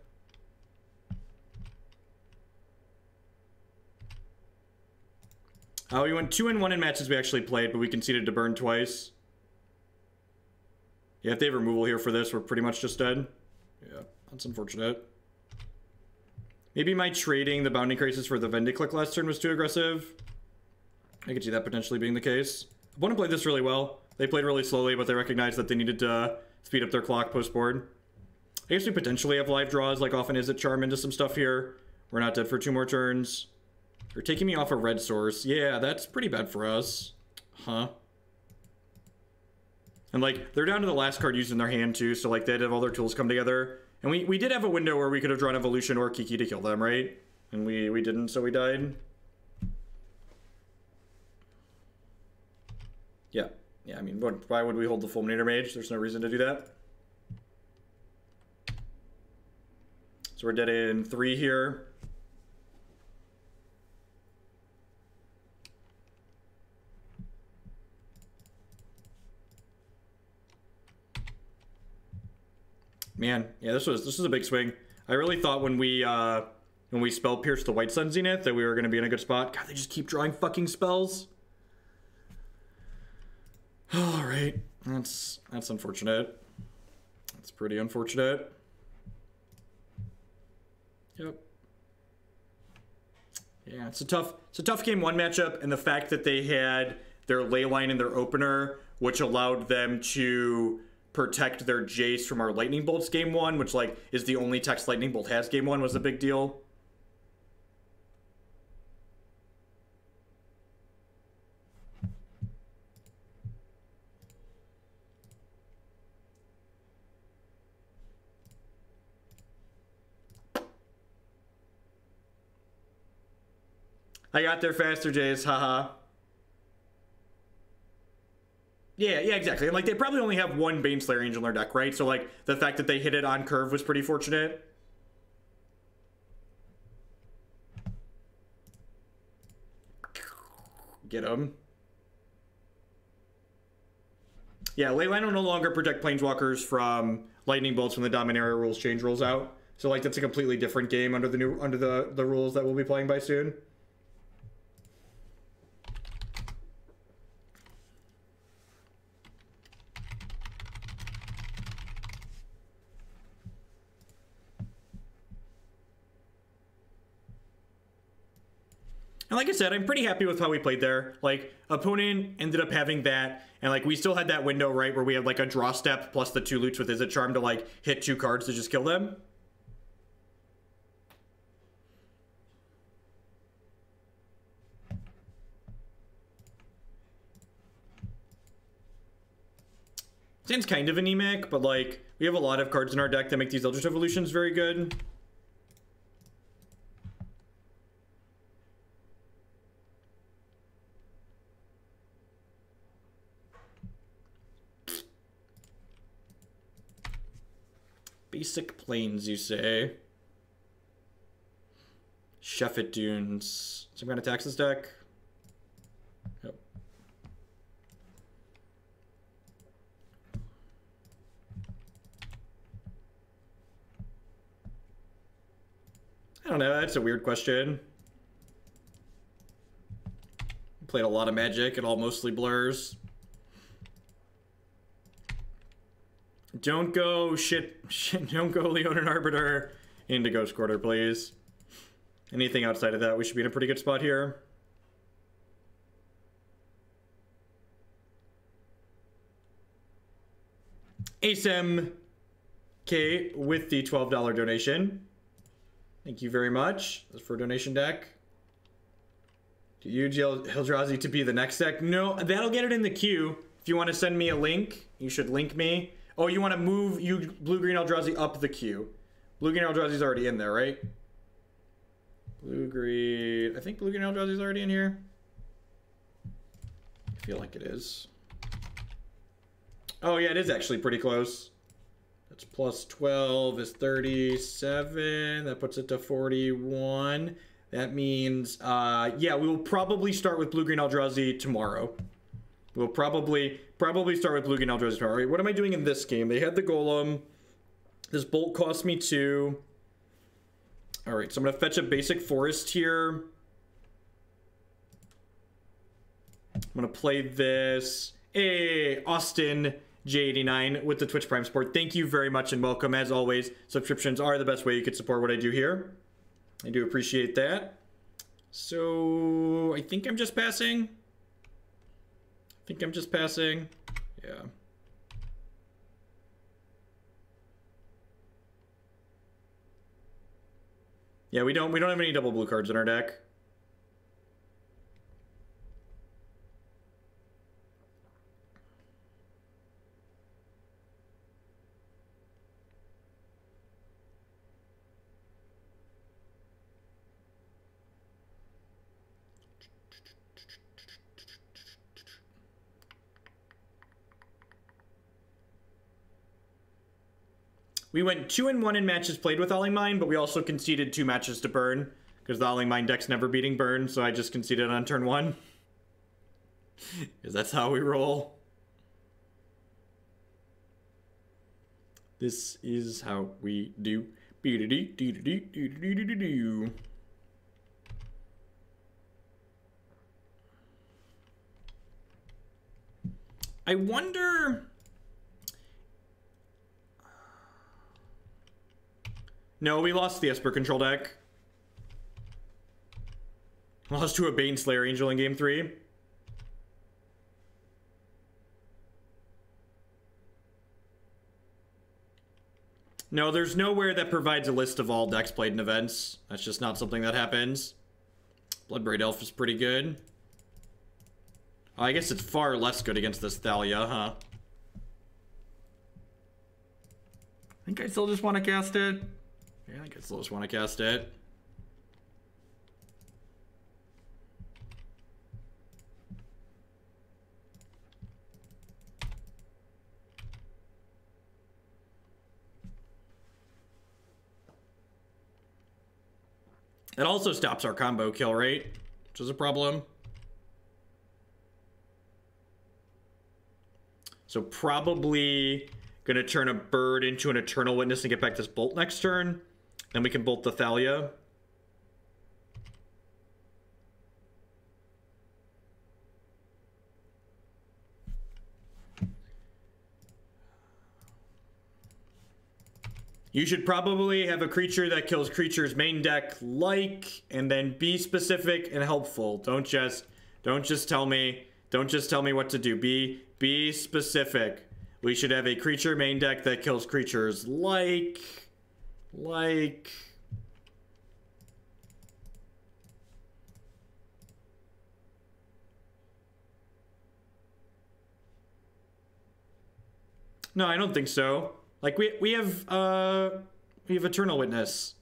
We went 2-1 in matches we actually played, but we conceded to burn twice. Yeah, if they have removal here for this, we're pretty much just dead. Yeah, that's unfortunate. Maybe my trading the Bounding Krasis for the Vendiclick last turn was too aggressive. I could see that potentially being the case. Opponent played this really well. They played really slowly, but they recognized that they needed to speed up their clock post-board. I guess we potentially have live draws, like off an Izzet Charm into some stuff here. We're not dead for 2 more turns. They're taking me off a red source. Yeah, that's pretty bad for us. Huh. And, like, they're down to the last card used in their hand, too, so, like, they'd have all their tools come together. And we did have a window where we could have drawn Evolution or Kiki to kill them, right? And we didn't, so we died. Yeah. Yeah, I mean, why would we hold the Fulminator Mage? There's no reason to do that. So we're dead in 3 here. Man, yeah, this was a big swing. I really thought when we spell pierced the White Sun Zenith that we were gonna be in a good spot. God, they just keep drawing fucking spells. All right, that's unfortunate. That's pretty unfortunate. Yep. Yeah, it's a tough game one matchup, and the fact that they had their Leyline in their opener, which allowed them to protect their Jace from our Lightning Bolts game one, which like is the only text Lightning Bolt has game one, was a big deal. I got there faster, Jace, haha. Yeah, exactly. And like they probably only have one Baneslayer Angel in their deck, right? So like the fact that they hit it on curve was pretty fortunate. Get him. Yeah, Leyline will no longer protect Planeswalkers from Lightning Bolts when the Dominaria rules change rolls out. So like that's a completely different game under the rules that we'll be playing by soon. And like I said, I'm pretty happy with how we played there. Like, opponent ended up having that, and like we still had that window, right, where we had like a draw step plus the 2 loots with Izzet Charm to like hit 2 cards to just kill them. Seems kind of anemic, but like we have a lot of cards in our deck that make these Eldritch Evolutions very good. Basic planes, you say? Sheffet Dunes. Some kind of tax this deck? Yep. I don't know, that's a weird question. Played a lot of Magic, it all mostly blurs. Don't go don't go Leonin Arbiter into Ghost Quarter, please. Anything outside of that, we should be in a pretty good spot here. ASM K with the $12 donation. Thank you very much. That's for a donation deck. Do you Eldrazi to be the next deck? No, that'll get it in the queue. If you want to send me a link, you should link me. Oh, you want to move you Blue-Green Eldrazi up the queue. Blue-Green Eldrazi's already in there, right? Blue-Green... I think Blue-Green Eldrazi's already in here. I feel like it is. Oh, yeah, it is actually pretty close. That's plus 12 is 37. That puts it to 41. That means, yeah, we will probably start with Blue-Green Eldrazi tomorrow. We'll probably start with Blue-Green Eldrazi tomorrow. Right, what am I doing in this game? They had the Golem. This Bolt cost me 2. All right, so I'm going to fetch a basic Forest here. I'm going to play this. Hey, Austin J89 with the Twitch Prime support. Thank you very much and welcome. As always, subscriptions are the best way you could support what I do here. I do appreciate that. So, I think I'm just passing. Yeah. Yeah, we don't have any double blue cards in our deck. We went 2-1 in matches played with HollowVine, but we also conceded 2 matches to Burn because the HollowVine deck's never beating Burn, so I just conceded on turn 1. Because that's how we roll. This is how we do. I wonder... No, we lost the Esper control deck. Lost to a Baneslayer Angel in game 3. No, there's nowhere that provides a list of all decks played in events. That's just not something that happens. Bloodbraid Elf is pretty good. Oh, I guess it's far less good against this Thalia, huh? I think I still just want to cast it. Yeah, I think I still just want to cast it. It also stops our combo kill rate, which is a problem. So probably gonna turn a bird into an Eternal Witness and get back this bolt next turn. Then we can bolt the Thalia. You should probably have a creature that kills creatures main deck like, and then be specific and helpful. Don't just tell me what to do. Be specific. We should have a creature main deck that kills creatures like. No, I don't think so. Like we have Eternal Witness.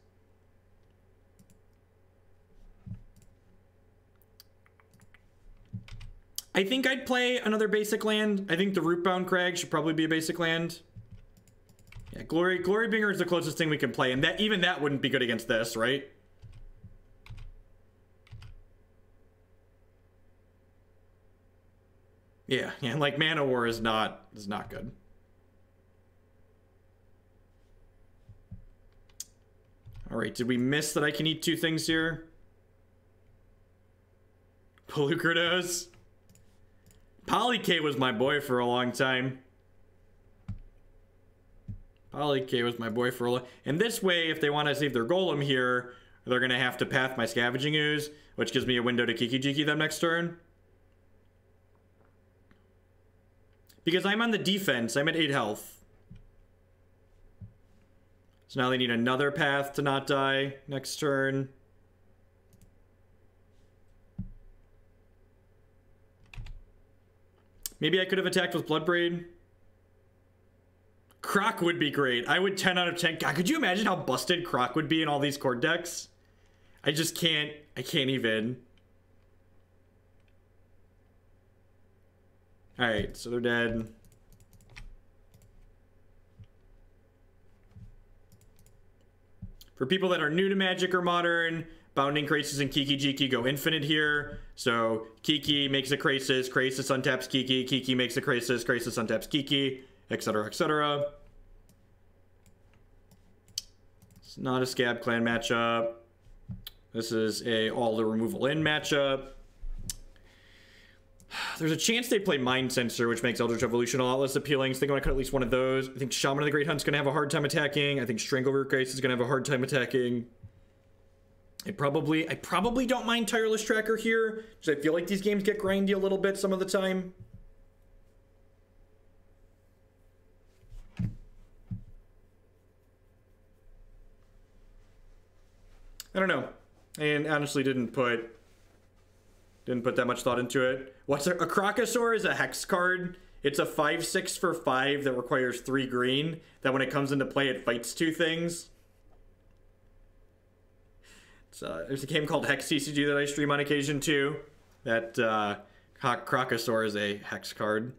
I think I'd play another basic land. I think the Rootbound Crag should probably be a basic land. Yeah, Glorybringer is the closest thing we can play, and that even that wouldn't be good against this, right? Yeah, like Mana War is not good. All right, did we miss that I can eat 2 things here? Polukratos. Poly-K was my boy for a long time. Poly-K was my boy for a long... And this way, if they want to save their Golem here, they're going to have to path my Scavenging Ooze, which gives me a window to Kiki-Jiki them next turn. Because I'm on the defense. I'm at 8 health. So now they need another path to not die next turn. Maybe I could have attacked with Bloodbraid. Croc would be great. I would 10 out of 10. God, could you imagine how busted Croc would be in all these Chord decks? I just can't. I can't even. Alright, so they're dead. For people that are new to Magic or Modern, Bounding Krasis and Kiki-Jiki go infinite here. So Kiki makes a Krasis, Krasis untaps Kiki, Kiki makes a Krasis, Krasis untaps Kiki, etc., etc. It's not a Scab-Clan matchup. This is a all the removal in matchup. There's a chance they play Mind Sensor, which makes Eldritch Evolution a lot less appealing, so they want to cut at least one of those. I think Shaman of the Great Hunt's going to have a hard time attacking. I think Strangleroot Geist is going to have a hard time attacking. I probably don't mind Tireless Tracker here, because I feel like these games get grindy a little bit some of the time. I don't know. And honestly didn't put that much thought into it. What's a Crocosaur is a hex card. It's a 5/6 for 5 that requires 3 green. That when it comes into play, it fights 2 things. There's a game called Hex TCG that I stream on occasion too. That Crocosaur is a hex card.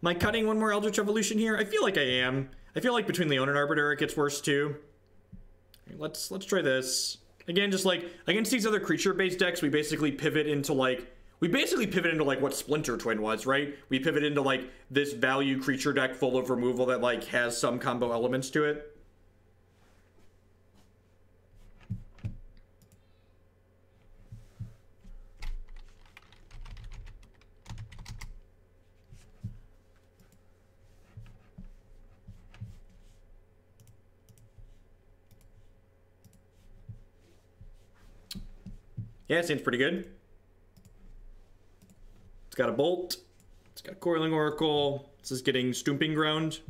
Am I cutting one more Eldritch Evolution here? I feel like I am. I feel like between Leonin Arbiter it gets worse too. Let's try this. Again, just like against these other creature-based decks, we basically pivot into like We basically pivot into like what Splinter Twin was, right? We pivot into like this value creature deck full of removal that like has some combo elements to it. Yeah, it seems pretty good. It's got a Bolt. It's got Coiling Oracle. This is getting Stomping Ground.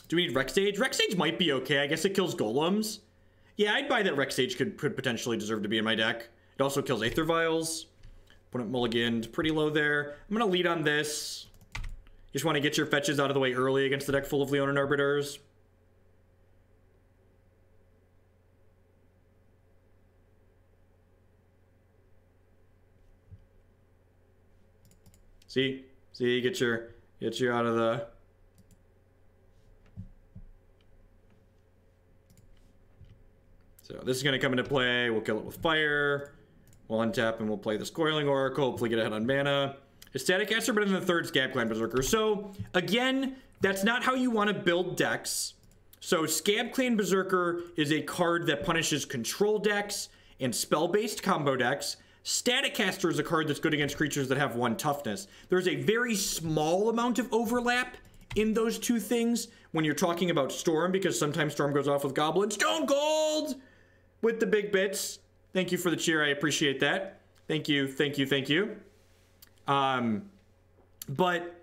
Do we need Rex Sage? Rex Sage might be okay. I guess it kills Golems. Yeah, I'd buy that Rex Sage could potentially deserve to be in my deck. It also kills Aether Vials. Put it mulliganed pretty low there. I'm going to lead on this. Just want to get your fetches out of the way early against the deck full of Leonin Arbiters. See, get you out of the. So this is going to come into play. We'll kill it with fire. We'll untap and we'll play this Coiling Oracle. Hopefully get ahead on mana. It's Static Caster, but in the third Scab-Clan Berserker. So again, that's not how you want to build decks. So Scab-Clan Berserker is a card that punishes control decks and spell-based combo decks. Static Caster is a card that's good against creatures that have 1 toughness. There's a very small amount of overlap in those two things when you're talking about Storm, because sometimes Storm goes off with Goblin. Stone Cold with the big bits. Thank you for the cheer. I appreciate that. Thank you. But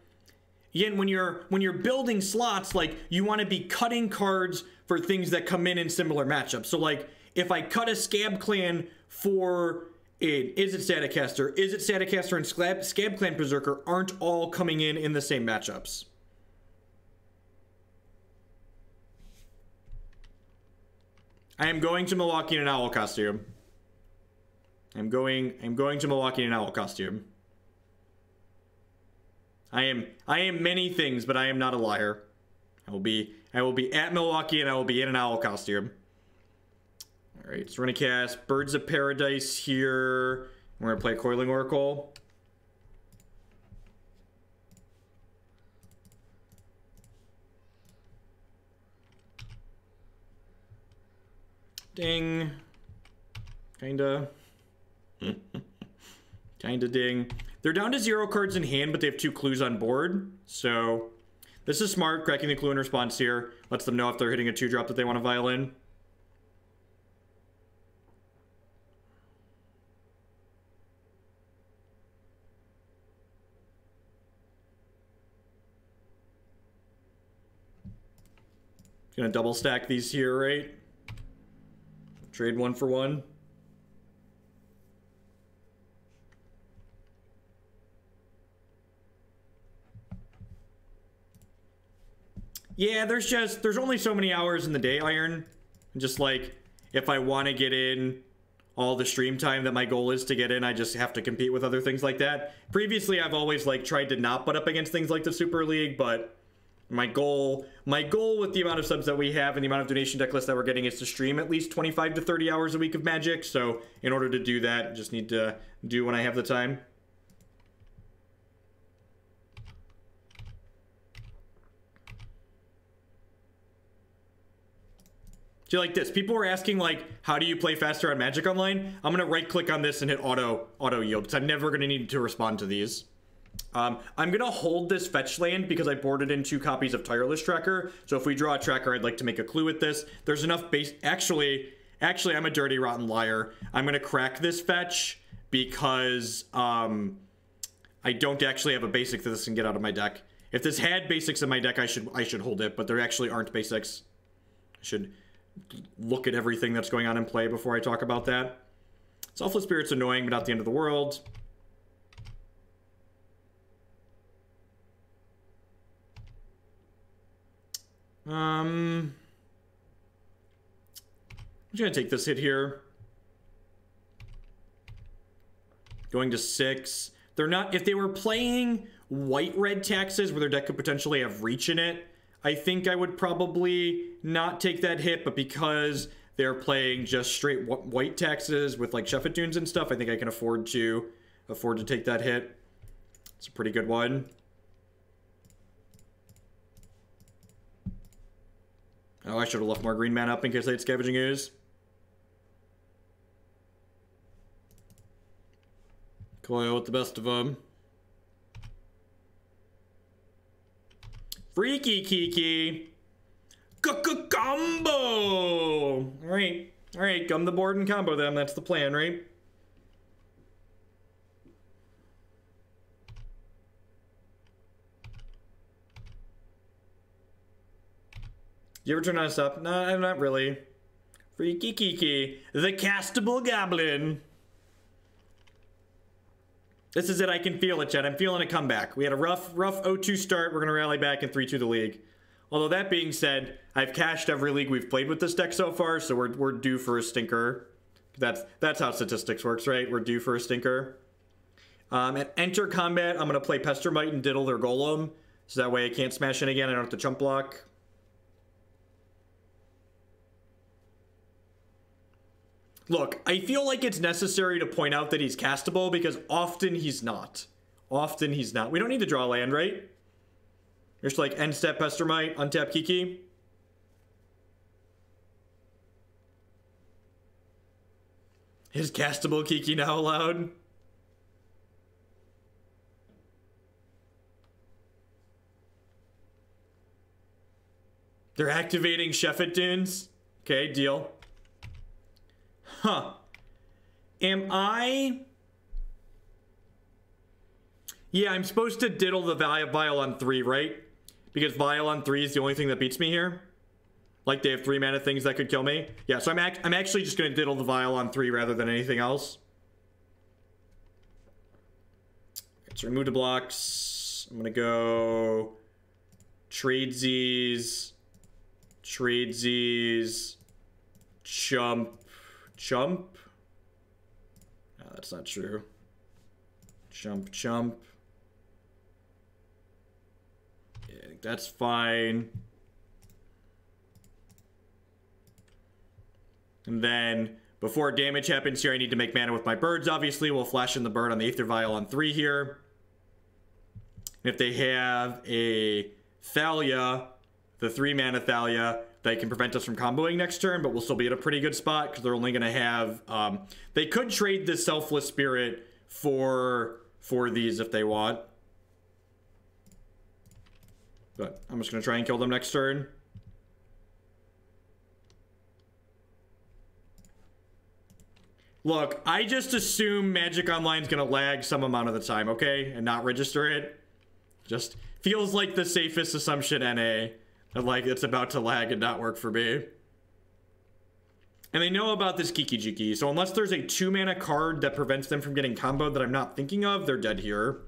again, when you're building slots, like you want to be cutting cards for things that come in similar matchups. So like if I cut a Scab-Clan for Izzet Static Caster, Izzet Static Caster and Scab-Clan Berserker aren't all coming in the same matchups. I am going to Milwaukee in an owl costume. I'm going to Milwaukee in an owl costume. I am many things, but I am not a liar. I will be at Milwaukee and I will be in an owl costume. All right, so we're gonna cast Birds of Paradise here. We're gonna play Coiling Oracle. Ding. Kinda. Kinda ding. They're down to 0 cards in hand, but they have 2 clues on board. So this is smart, cracking the clue in response here. Lets them know if they're hitting a 2-drop that they want to violin. Gonna double stack these here, right? Trade 1 for 1. Yeah, there's only so many hours in the day, Iron. Just like, if I want to get in all the stream time that my goal is to get in, I just have to compete with other things like that. Previously, I've always like tried to not butt up against things like the Super League, but my goal with the amount of subs that we have and the amount of donation deck lists that we're getting is to stream at least 25 to 30 hours a week of Magic. So in order to do that, I just need to do when I have the time. Do you like this? People were asking, like, how do you play faster on Magic Online? I'm going to right-click on this and hit auto yield, because I'm never going to need to respond to these. I'm going to hold this fetch land because I boarded in 2 copies of Tireless Tracker. So if we draw a tracker, I'd like to make a clue with this. There's enough base... Actually, I'm a dirty, rotten liar. I'm going to crack this fetch because I don't actually have a basic that this can get out of my deck. If this had basics in my deck, I should hold it, but there actually aren't basics. I should look at everything that's going on in play before I talk about that. Selfless Spirit's annoying, but not the end of the world. I'm just gonna take this hit here. Going to 6. They're not... If they were playing white-red taxes where their deck could potentially have reach in it, I think I would probably not take that hit, but because they're playing just straight white taxes with like Sheffet Dunes and stuff, I think I can afford to afford to take that hit. It's a pretty good one. Oh, I should have left more green mana up in case I had Scavenging Ooze. Coil with the best of them. Freaky Kiki. Combo! Alright. Alright, gum the board and combo them. That's the plan, right? You ever turn on a stop? No, not really. Freaky Kiki. The castable goblin. This is it. I can feel it, Chet. I'm feeling a comeback. We had a rough 0-2 start. We're going to rally back in 3-2 the league. Although that being said, I've cashed every league we've played with this deck so far, so we're due for a stinker. That's how statistics works, right? We're due for a stinker. At enter combat, I'm going to play Pestermite and diddle their golem, so that way I can't smash in again. I don't have to chump block. Look, I feel like it's necessary to point out that he's castable because often he's not. Often he's not. We don't need to draw land, right? Just like end step Pestermite, untap Kiki. Is castable Kiki now allowed? They're activating Sheffet Dunes. Okay, deal. Huh. Am I... Yeah, I'm supposed to diddle the Vial on 3, right? Because Vial on 3 is the only thing that beats me here. Like, they have 3 mana things that could kill me. Yeah, so I'm actually just going to diddle the Vial on 3 rather than anything else. Let's remove the blocks. I'm going to go... Tradesies. Chump. No, that's not true. Chump. Yeah, I think that's fine. And then, before damage happens here, I need to make mana with my birds, obviously. We'll flash in the bird on the Aether Vial on 3 here. If they have a Thalia, the 3 mana Thalia, they can prevent us from comboing next turn, but we'll still be at a pretty good spot because they're only going to have... they could trade this Selfless Spirit for these if they want. But I'm just going to try and kill them next turn. Look, I just assume Magic Online's going to lag some amount of the time, okay? And not register it. Just feels like the safest assumption, NA. And like it's about to lag and not work for me. And they know about this Kiki-Jiki, so unless there's a 2 mana card that prevents them from getting comboed that I'm not thinking of, they're dead here.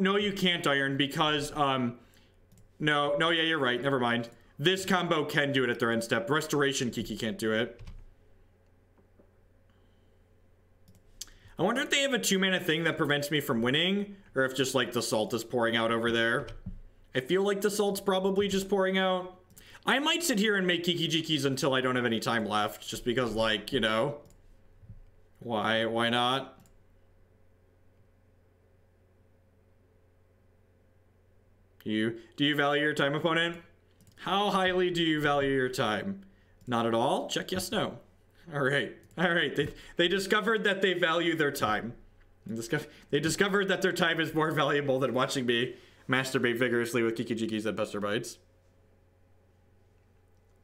No, you can't, Iron, because no, yeah, you're right, never mind. This combo can do it at their end step. Restoration Kiki can't do it. I wonder if they have a 2 mana thing that prevents me from winning, or if just like the salt is pouring out over there. I feel like the salt's probably just pouring out. I might sit here and make Kiki-Jikis until I don't have any time left, just because, like, you know, why not? Do you value your time, opponent? How highly do you value your time? Not at all? Check yes, no. All right. They discovered that they value their time. They discovered that their time is more valuable than watching me masturbate vigorously with Kiki-Jikis and Pestermites.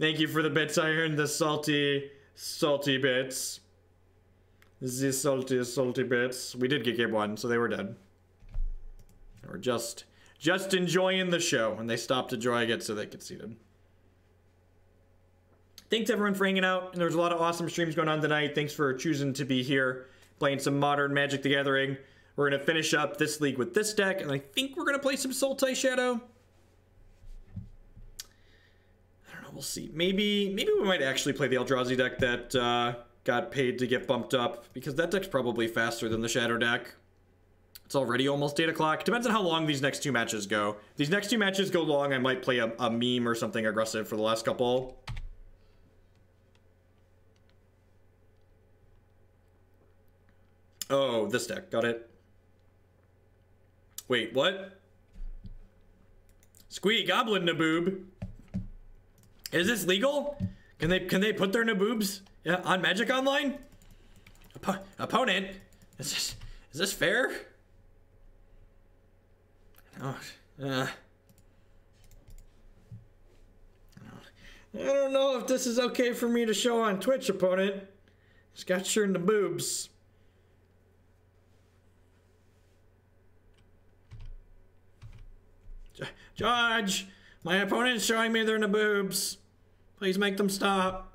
Thank you for the bits, Iron. The salty bits. The salty bits. We did get game 1, so they were dead. They were just Just enjoying the show. When they stopped enjoying it so they could see them. Thanks everyone for hanging out. And there's a lot of awesome streams going on tonight. Thanks for choosing to be here. Playing some modern Magic the Gathering. We're going to finish up this league with this deck. And I think we're going to play some Sultai Shadow. I don't know. We'll see. Maybe we might actually play the Eldrazi deck that got paid to get bumped up. Because that deck's probably faster than the Shadow deck. It's already almost 8 o'clock. Depends on how long these next 2 matches go. If these next 2 matches go long, I might play a meme or something aggressive for the last couple. Oh, this deck. Got it. Wait, what? Squee Goblin Naboob. Is this legal? Can they put their Naboobs on Magic Online? Opponent? Is this fair? Oh, I don't know if this is okay for me to show on Twitch, opponent. It's got your Naboobs. Judge, my opponent's showing me their Naboobs. Please make them stop.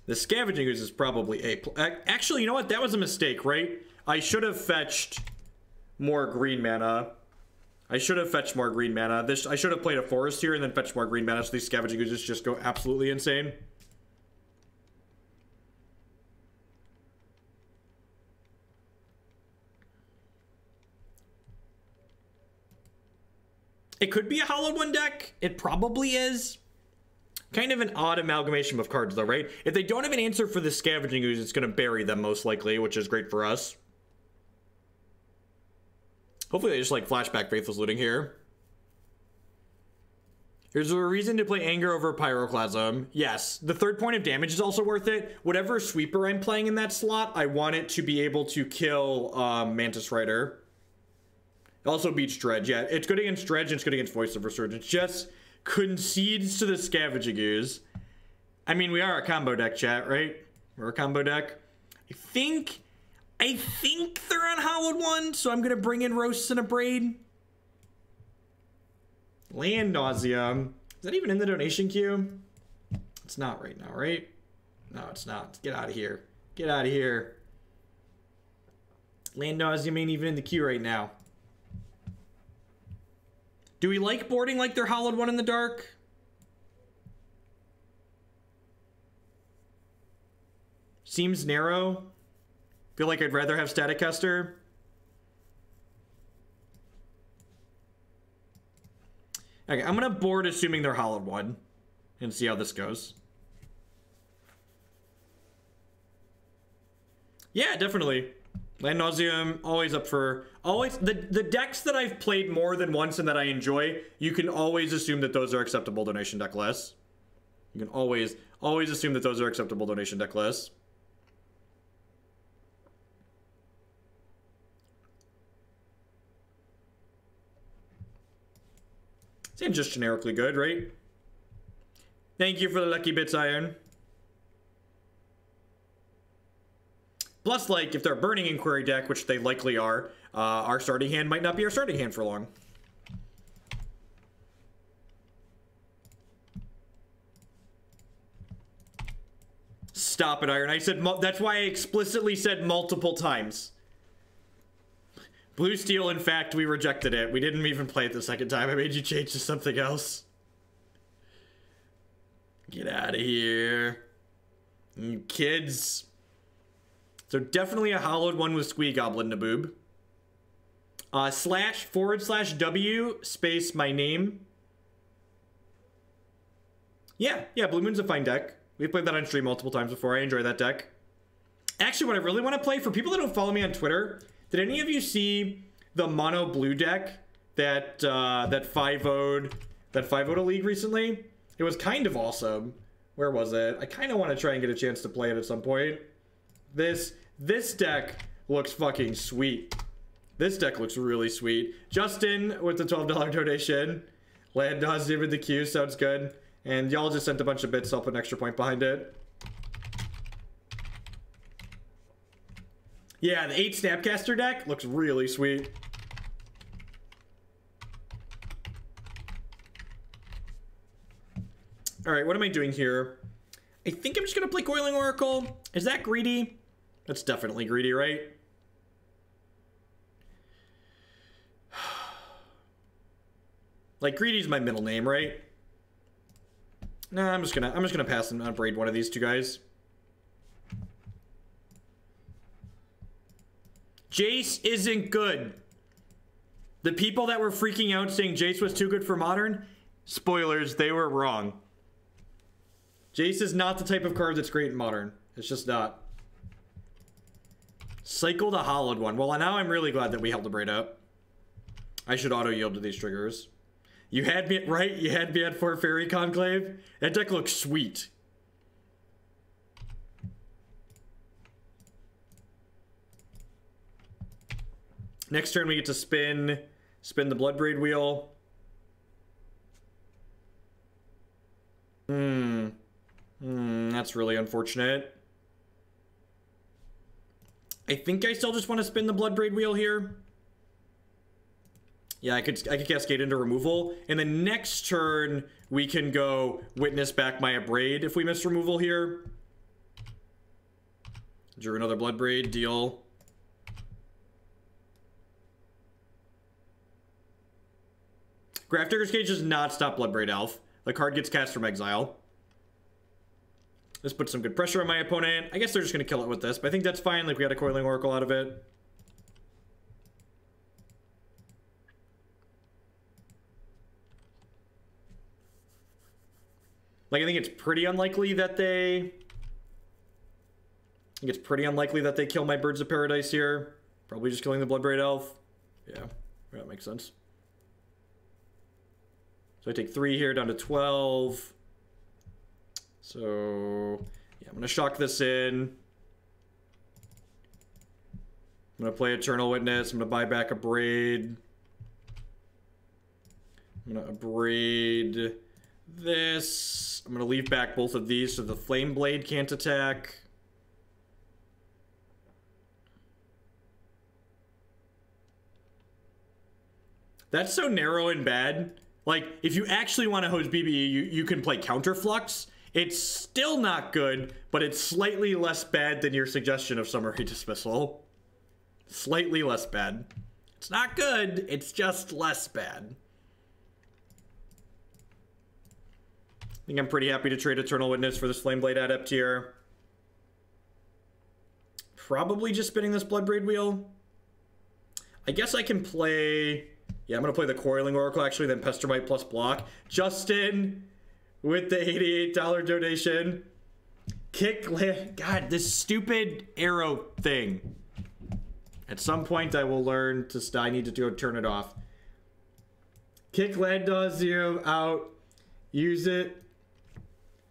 The Scavenging Ooze is probably A+. Actually, you know what? That was a mistake, right? I should have fetched more green mana. I should have fetched more green mana. I should have played a forest here and then fetched more green mana so these Scavenging Oozes just go absolutely insane. It could be a Hollowed One deck. It probably is. Kind of an odd amalgamation of cards, though, right? If they don't have an answer for the Scavenging Ooze, it's going to bury them, most likely, which is great for us. Hopefully they just, like, flashback Faithless Looting here. Here's a reason to play Anger over Pyroclasm. Yes, the 3rd point of damage is also worth it. Whatever sweeper I'm playing in that slot, I want it to be able to kill Mantis Rider. Also beats Dredge. Yeah, it's good against Dredge and it's good against Voice of Resurgence. Just concedes to the Scavenging Ooze. I mean, we are a combo deck, chat, right? We're a combo deck. I think they're on Hollowed One, so I'm gonna bring in Roasts and Abrade. Land Nausea. Is that even in the donation queue? It's not right now, right? No, it's not. Get out of here. Get out of here. Land Nausea ain't even in the queue right now. Do we like boarding like they're Hollowed One in the dark? Seems narrow. Feel like I'd rather have Static Caster. Okay, I'm gonna board assuming they're Hollowed One and see how this goes. Yeah, definitely. Land Nauseam, always up for... Always... The decks that I've played more than once and that I enjoy, you can always assume that those are acceptable donation deck lists. You can always assume that those are acceptable donation deck lists. Seems just generically good, right? Thank you for the lucky bits, Iron. Plus, like, if they're a Burning Inquiry deck, which they likely are, our starting hand might not be our starting hand for long. Stop it, Iron. I said, that's why I explicitly said multiple times. Blue Steel, in fact, we rejected it. We didn't even play it the second time. I made you change to something else. Get out of here. You kids. So definitely a Hollowed One with Squee Goblin Naboob. // space my name. Yeah, Blue Moon's a fine deck. We've played that on stream multiple times before. I enjoy that deck. Actually, what I really want to play, for people that don't follow me on Twitter, did any of you see the mono blue deck that that 5-0'd a league recently? It was kind of awesome. Where was it? I kind of want to try and get a chance to play it at some point. This deck looks fucking sweet. This deck looks really sweet. Justin with the $12 donation. Land Nauseam in the queue, sounds good. And y'all just sent a bunch of bits, so I'll put an extra point behind it. Yeah, the 8 Snapcaster deck looks really sweet. All right, what am I doing here? I think I'm just gonna play Coiling Oracle. Is that greedy? That's definitely greedy, right? Like, greedy's my middle name, right? Nah, I'm just gonna pass and Abrade one of these two guys. Jace isn't good. The people that were freaking out saying Jace was too good for Modern, spoilers, they were wrong. Jace is not the type of card that's great in Modern. It's just not. Cycle the Hollowed one. Well, now I'm really glad that we held the Braid up. I should auto-yield to these triggers. You had me, right? You had me at 4 Fairy Conclave. That deck looks sweet. Next turn we get to spin the Bloodbraid wheel. That's really unfortunate. I think I still just want to spin the Bloodbraid wheel here. Yeah, I could cascade into removal, and then next turn we can go witness back my Abrade if we miss removal here. Drew another Bloodbraid, deal. Grafdigger's Cage does not stop Bloodbraid Elf. The card gets cast from exile. This puts some good pressure on my opponent. I guess they're just gonna kill it with this, but I think that's fine. Like, we got a Coiling Oracle out of it. Like, I think it's pretty unlikely that they kill my Birds of Paradise here. Probably just killing the Bloodbraid Elf. Yeah, that makes sense. So I take 3 here down to 12. So yeah, I'm gonna shock this in. I'm gonna play Eternal Witness. I'm gonna buy back Abrade. I'm gonna Abrade this. I'm gonna leave back both of these so the Flame Blade can't attack. That's so narrow and bad. Like, if you actually want to host BBE, you can play Counterflux. It's still not good, but it's slightly less bad than your suggestion of Summary Dismissal. Slightly less bad. It's not good, it's just less bad. I think I'm pretty happy to trade Eternal Witness for this Flameblade Adept here. Probably just spinning this Bloodbraid wheel. I guess I can play... Yeah, I'm going to play the Coiling Oracle, actually, then Pestermite plus block. Justin, with the $88 donation. God, this stupid arrow thing. At some point, I will learn to... I need to go turn it off. Kick Land Nauseam out. Use it.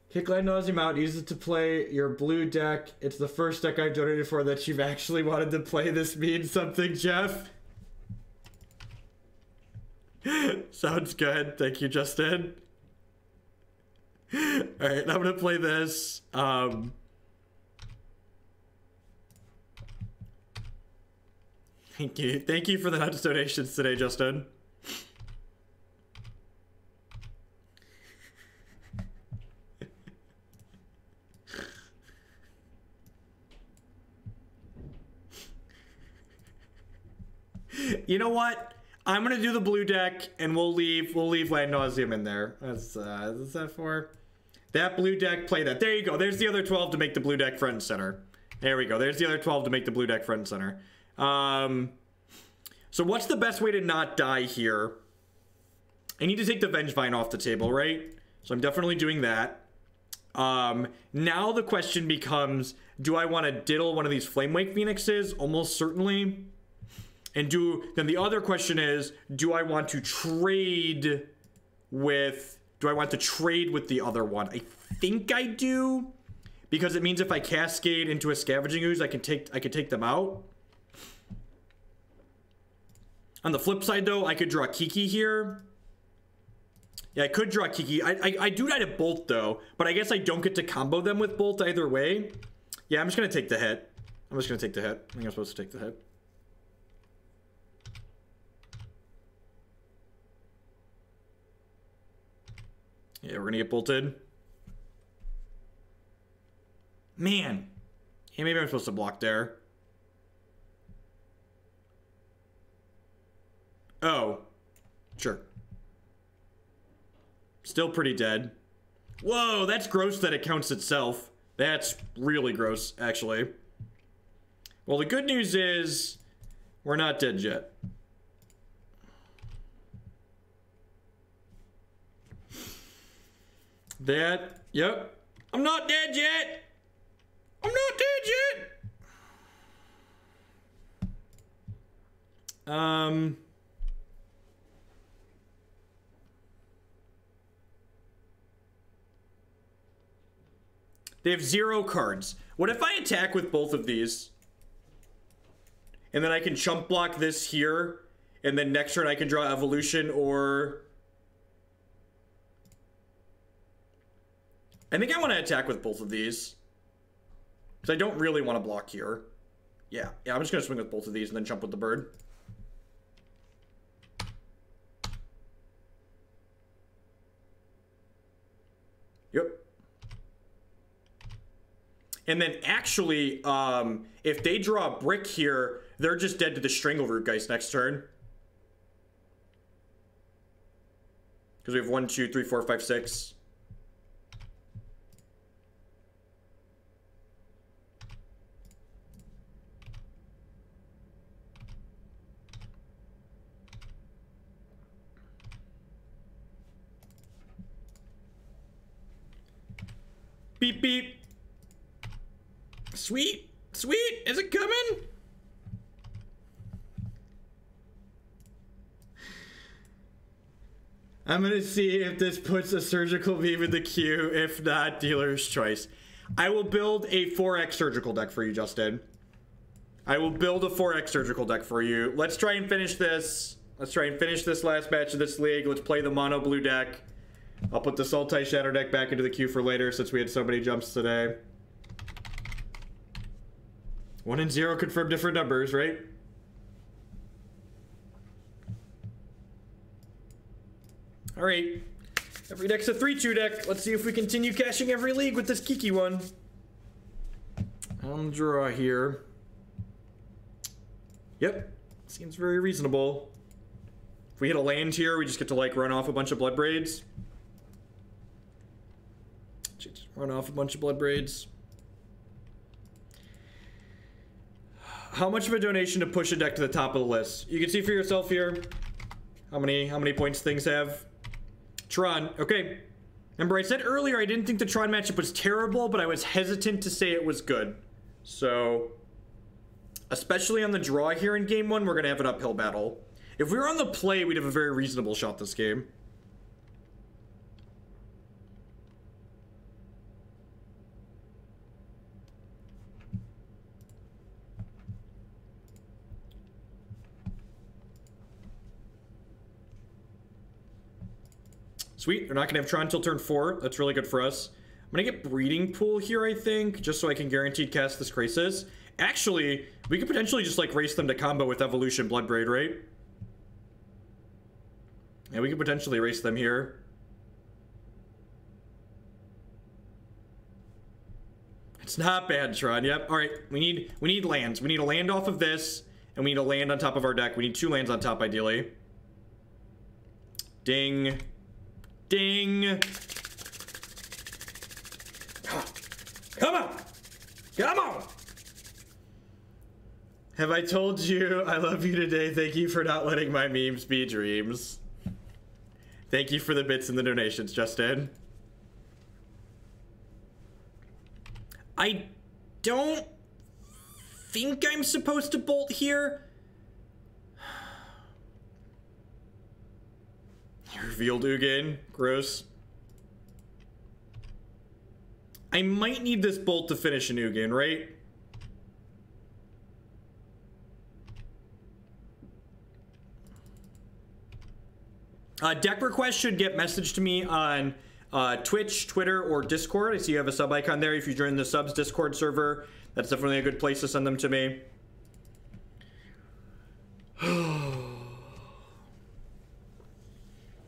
Kick Land Nauseam out. Use it to play your blue deck. It's the first deck I've donated for that you've actually wanted to play. This means something, Jeff. Sounds good. Thank you, Justin. Alright, I'm gonna play this. Thank you. Thank you for the nuts donations today, Justin. You know what? I'm gonna do the blue deck, and we'll leave Land Nauseam in there. That's is that for that blue deck? Play that. There you go. There's the other 12 to make the blue deck front and center. There we go. There's the other 12 to make the blue deck front and center. So what's the best way to not die here? I need to take the Vengevine off the table, right? So I'm definitely doing that. Now the question becomes, do I want to diddle one of these Flamewake Phoenixes? Almost certainly. And then the other question is, do I want to trade with the other one? I think I do, because it means if I cascade into a Scavenging Ooze, I can take them out. On the flip side though, I could draw Kiki here. Yeah, I could draw Kiki. I do that at Bolt though, but I guess I don't get to combo them with Bolt either way. Yeah, I'm just gonna take the hit. I'm just gonna take the hit. I think I'm supposed to take the hit. Yeah, we're gonna get bolted. Man. Yeah, maybe I'm supposed to block there. Oh. Sure. Still pretty dead. Whoa, that's gross that it counts itself. That's really gross, actually. Well, the good news is we're not dead yet. Yep. I'm not dead yet. I'm not dead yet. They have 0 cards. What if I attack with both of these? And then I can chump block this here. And then next turn I can draw Evolution or... I think I want to attack with both of these. Because I don't really want to block here. Yeah, I'm just going to swing with both of these and then jump with the bird. Yep. And then actually, if they draw a brick here, they're just dead to the Strangleroot Geist next turn. Because we have 1, 2, 3, 4, 5, 6. Beep, beep. Sweet. Sweet. Is it coming? I'm going to see if this puts a Surgical Beam in the queue. If not, dealer's choice. I will build a 4X Surgical deck for you, Justin. I will build a 4X Surgical deck for you. Let's try and finish this. Let's try and finish this last match of this league. Let's play the mono blue deck. I'll put the Sultai Shadow deck back into the queue for later since we had so many jumps today. 1 and 0 confirm different numbers, right? All right. Every deck's a 3-2 deck. Let's see if we continue cashing every league with this Kiki one. On the draw here. Yep. Seems very reasonable. If we hit a land here, we just get to, like, run off a bunch of Bloodbraids. Just run off a bunch of Bloodbraids. How much of a donation to push a deck to the top of the list? You can see for yourself here how many points things have. Tron, okay. Remember I said earlier I didn't think the Tron matchup was terrible, but I was hesitant to say it was good. So, especially on the draw here in game 1, we're going to have an uphill battle. If we were on the play, we'd have a very reasonable shot this game. Sweet, they're not going to have Tron until turn 4. That's really good for us. I'm going to get Breeding Pool here, I think, just so I can guaranteed cast this Krasis. Actually, we could potentially just, like, race them to combo with Evolution Bloodbraid, right? Yeah, we could potentially race them here. It's not bad, Tron. Yep. All right, we need lands. We need a land off of this, and we need a land on top of our deck. We need 2 lands on top, ideally. Ding. Ding. Come on. Come on. Have I told you I love you today? Thank you for not letting my memes be dreams. Thank you for the bits and the donations, Justin. I don't think I'm supposed to bolt here. Revealed Ugin. Gross. I might need this bolt to finish an Ugin, right? Deck requests should get messaged to me on Twitch, Twitter, or Discord. I see you have a sub icon there. If you join the subs Discord server, That's definitely a good place to send them to me.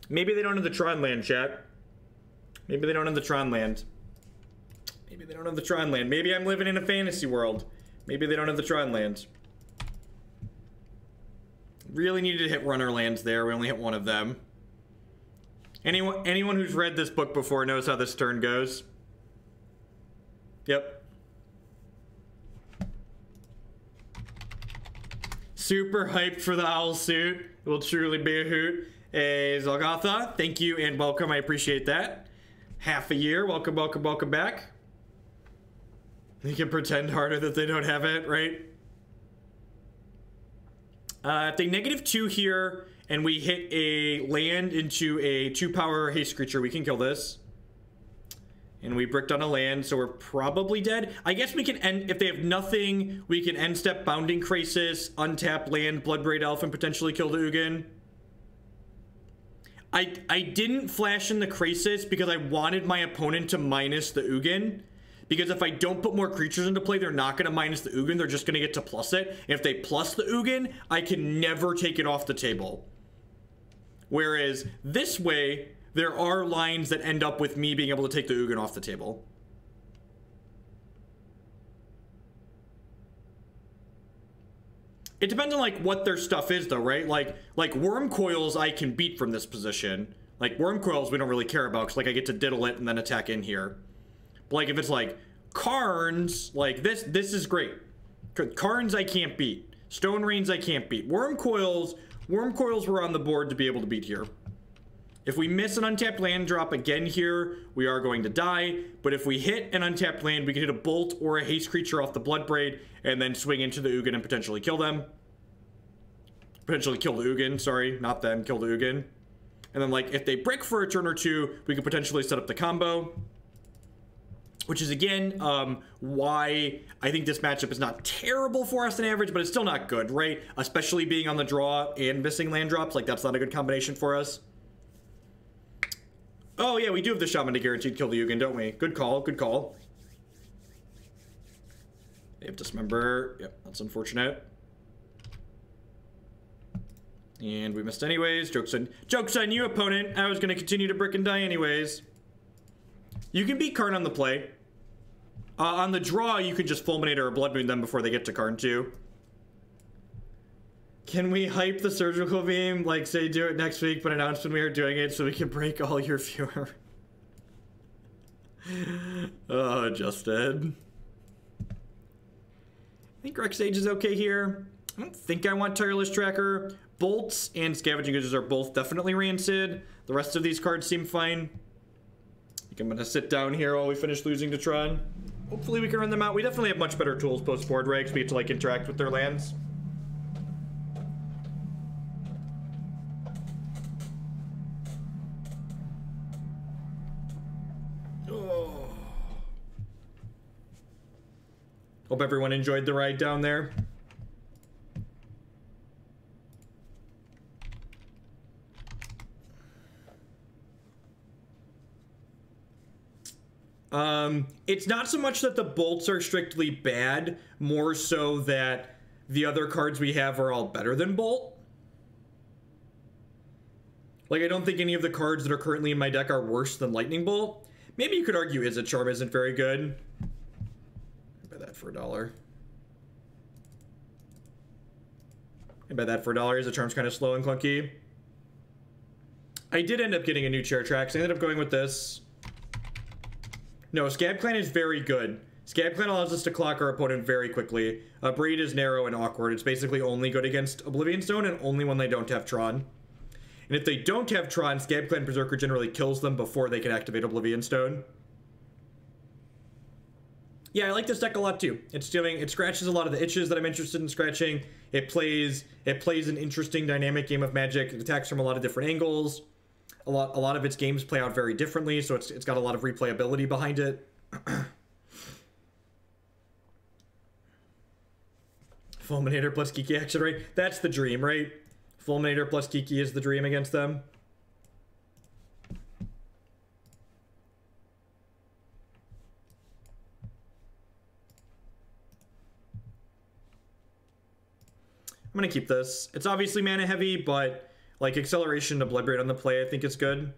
Maybe they don't have the Tron land, chat. Maybe they don't have the Tron land. Maybe they don't have the Tron land. Maybe I'm living in a fantasy world. Maybe they don't have the Tron land. Really needed to hit runner lands there. We only hit one of them. Anyone who's read this book before knows how this turn goes. Yep. Super hyped for the owl suit. It will truly be a hoot. Hey, Zalgatha, thank you and welcome. I appreciate that. Half a year. Welcome, welcome, welcome back. They can pretend harder that they don't have it, right? If they -2 here and we hit a land into a 2-power haste creature, we can kill this. And we bricked on a land, so we're probably dead. I guess we can end, if they have nothing, we can end step Bounding Krasis, untap land, Bloodbraid Elf, and potentially kill the Ugin. I didn't flash in the Krasis because I wanted my opponent to minus the Ugin. Because if I don't put more creatures into play, they're not going to minus the Ugin. They're just going to get to plus it. And if they plus the Ugin, I can never take it off the table. Whereas this way, there are lines that end up with me being able to take the Ugin off the table. It depends on like what their stuff is though, right? Like Worm Coils I can beat from this position. Like Worm Coils we don't really care about because like I get to diddle it and then attack in here. But like if it's like Karns, like this is great. Karns I can't beat. Stone Rains I can't beat. Worm Coils were on the board to be able to beat here. If we miss an untapped land drop again here, we are going to die. But if we hit an untapped land, we can hit a bolt or a haste creature off the Bloodbraid and then swing into the Ugin and potentially kill them. Potentially kill the Ugin, sorry, not them, kill the Ugin. And then like if they brick for a turn or two, we could potentially set up the combo. Which is again, why I think this matchup is not terrible for us in average, but it's still not good, right? Especially being on the draw and missing land drops, like that's not a good combination for us. Oh yeah, we do have the Shaman to guaranteed kill the Ugin, don't we? Good call, good call. They have Dismember. Yep, that's unfortunate. And we missed anyways. Joke's on you, opponent. I was going to continue to brick and die anyways. You can beat Karn on the play. On the draw, you can just Fulminator or Blood Moon them before they get to Karn too. Can we hype the surgical beam? Like, say, do it next week, but announce when we are doing it so we can break all your viewer. Oh, Justin. I think Rex Sage is okay here. I don't think I want Tireless Tracker. Bolts and Scavenging Oozes are both definitely rancid. The rest of these cards seem fine. I think I'm going to sit down here while we finish losing to Tron. Hopefully we can run them out. We definitely have much better tools post-board regs. We get to, like, interact with their lands. Oh. Hope everyone enjoyed the ride down there. It's not so much that the bolts are strictly bad, more so that the other cards we have are all better than Bolt. Like, I don't think any of the cards that are currently in my deck are worse than Lightning Bolt. Maybe you could argue Izzet Charm isn't very good. Buy that for $1. I buy that for $1. Izzet Charm's kind of slow and clunky. I did end up getting a new chair track, so I ended up going with this. No, Scab-Clan is very good. Scab-Clan allows us to clock our opponent very quickly. Abrade is narrow and awkward. It's basically only good against Oblivion Stone and only when they don't have Tron. And if they don't have Tron, Scab-Clan Berserker generally kills them before they can activate Oblivion Stone. Yeah, I like this deck a lot too. It scratches a lot of the itches that I'm interested in scratching. It plays an interesting dynamic game of Magic. It attacks from a lot of different angles. A lot of its games play out very differently, so it's got a lot of replayability behind it. Fulminator plus Kiki action, right? That's the dream, right? Fulminator plus Kiki is the dream against them. I'm gonna keep this. It's obviously mana heavy, but like acceleration to Bloodbraid on the play, I think is good.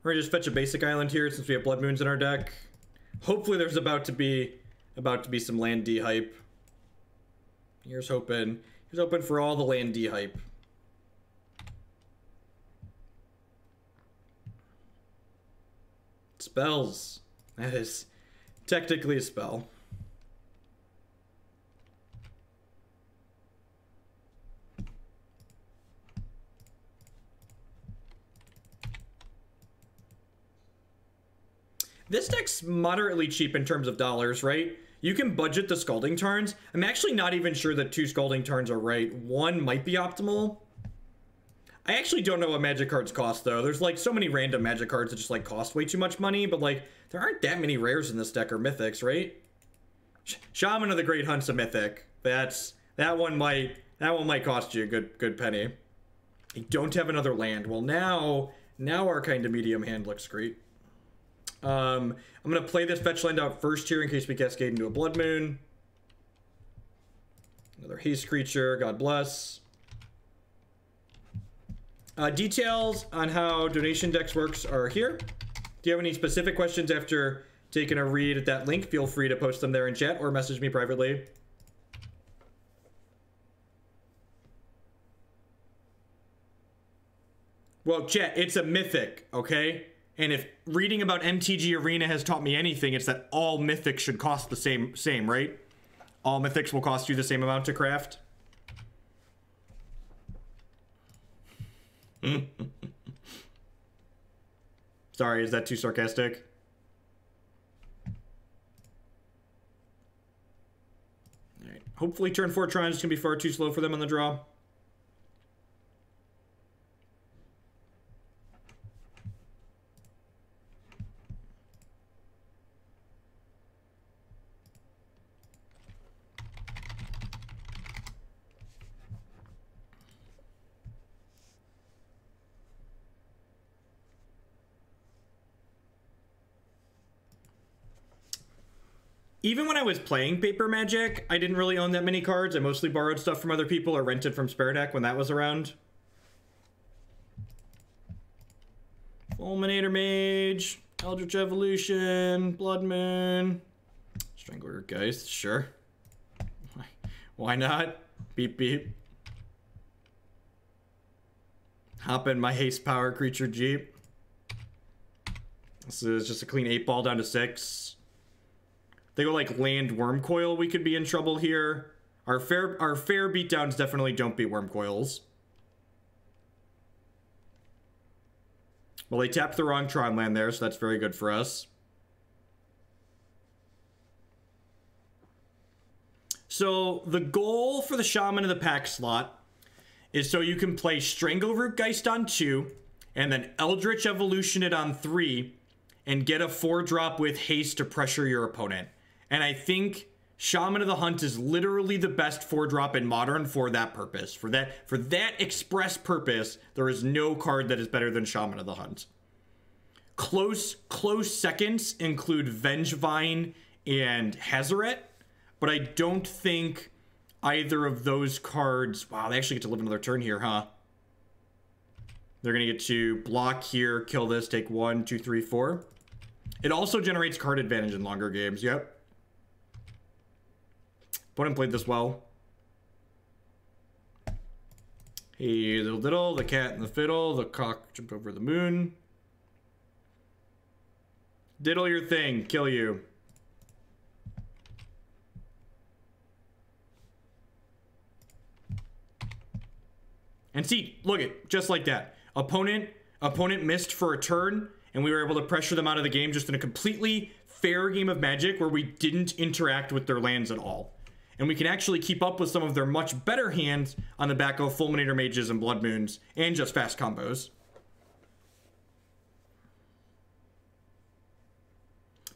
We're gonna just fetch a basic island here since we have Blood Moons in our deck. Hopefully there's about to be some land D hype. Here's hoping. Here's hoping for all the land D hype. Spells. That is technically a spell. This deck's moderately cheap in terms of dollars, right? You can budget the Scalding Tarns. I'm actually not even sure that 2 Scalding Tarns are right. 1 might be optimal. I actually don't know what magic cards cost, though. There's, like, so many random magic cards that just, like, cost way too much money, but, like, there aren't that many rares in this deck or mythics, right? Shaman of the Great Hunt's a mythic. That one might cost you a good penny. I don't have another land. Well, now our kind of medium hand looks great. I'm gonna play this fetch land out first here in case we cascade into a Blood Moon. Another haste creature, God bless. Details on how donation decks works are here. Do you have any specific questions after taking a read at that link? Feel free to post them there in chat or message me privately. Well, chat, it's a mythic, okay? And if reading about MTG Arena has taught me anything, it's that all mythics should cost the same, right? All mythics will cost you the same amount to craft. Sorry, is that too sarcastic? All right. Hopefully turn 4 Tron is going to be far too slow for them on the draw. Even when I was playing Paper Magic, I didn't really own that many cards. I mostly borrowed stuff from other people or rented from Spare Deck when that was around. Fulminator Mage, Eldritch Evolution, Blood Moon, Strangleroot Geist, sure. Why not? Beep beep. Hop in my haste power creature Jeep. This is just a clean 8-ball down to 6. They go like land Wormcoil, we could be in trouble here. Our fair beatdowns definitely don't beat Wormcoils. Well, they tapped the wrong Tron land there, so that's very good for us. So the goal for the Shaman of the pack slot is so you can play Strangleroot Geist on 2, and then Eldritch Evolution it on 3, and get a 4-drop with haste to pressure your opponent. And I think Shaman of the Hunt is literally the best 4-drop in Modern for that purpose. For that express purpose, there is no card that is better than Shaman of the Hunt. Close seconds include Vengevine and Hazoret, but I don't think either of those cards... Wow, they actually get to live another turn here, huh? They're going to get to block here, kill this, take 1, 2, 3, 4. It also generates card advantage in longer games, yep. Opponent played this well. Hey, little diddle, the cat and the fiddle, the cock jumped over the moon. Diddle your thing, kill you. And see, look it, just like that. Opponent missed for a turn, and we were able to pressure them out of the game just in a completely fair game of Magic where we didn't interact with their lands at all. And we can actually keep up with some of their much better hands on the back of Fulminator Mages and Blood Moons, and just fast combos.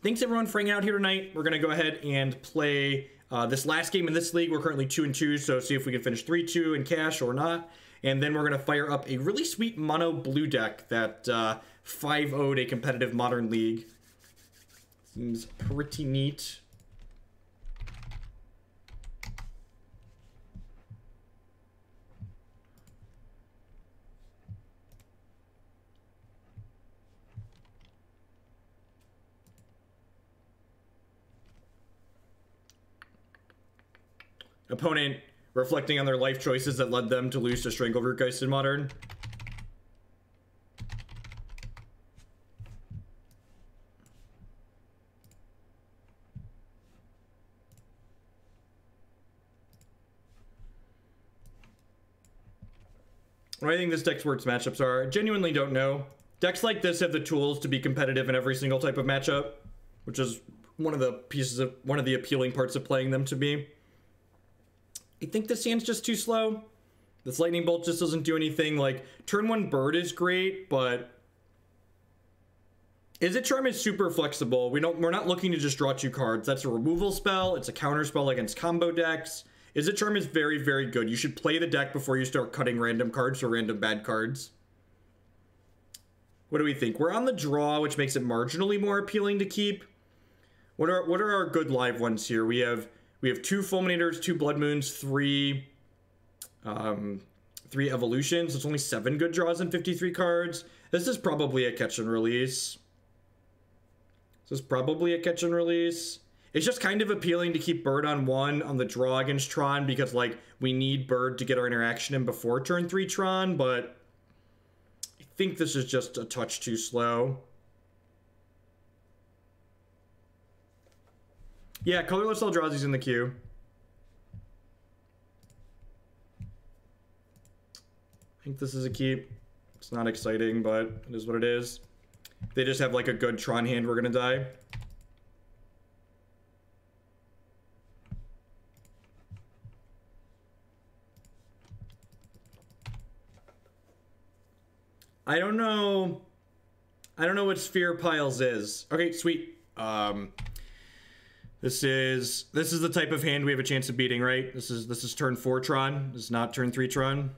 thanks everyone for hanging out here tonight. We're going to go ahead and play this last game in this league. We're currently 2-2, so see if we can finish 3-2 in cash or not. And then we're going to fire up a really sweet mono blue deck that 5-0'd a competitive modern league. Seems pretty neat. Opponent reflecting on their life choices that led them to lose to Strangleroot Geist in Modern. What do I think this deck's worst matchups are? I genuinely don't know. Decks like this have the tools to be competitive in every single type of matchup, which is one of the appealing parts of playing them to me. I think this hand's just too slow. This lightning bolt just doesn't do anything. Like, turn 1 bird is great, but Izzet Charm is super flexible. We're not looking to just draw 2 cards. That's a removal spell. It's a counter spell against combo decks. Izzet Charm is very, very good. You should play the deck before you start cutting random cards or random bad cards. What do we think? We're on the draw, which makes it marginally more appealing to keep. What are our good live ones here? We have 2 Fulminators, 2 Blood Moons, 3 Evolutions. It's only 7 good draws and 53 cards. This is probably a catch and release. It's just kind of appealing to keep Bird on 1 on the draw against Tron because, like, we need Bird to get our interaction in before turn 3 Tron, but I think this is just a touch too slow. Yeah, colorless Eldrazi's in the queue. I think this is a keep. It's not exciting, but it is what it is. They just have like a good Tron hand, we're gonna die. I don't know what Sphere Piles is. Okay, sweet. This is the type of hand we have a chance of beating, right? This is turn 4 Tron. This is not turn 3 Tron.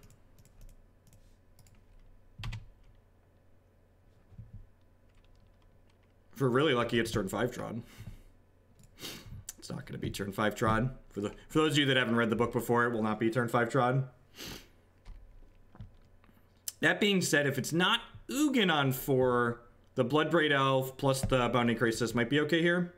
If we're really lucky, it's turn 5 Tron. It's not going to be turn 5 Tron. For those of you that haven't read the book before, it will not be turn 5 Tron. That being said, if it's not Ugin on 4, the Bloodbraid Elf plus the Bounding Krasis might be okay here.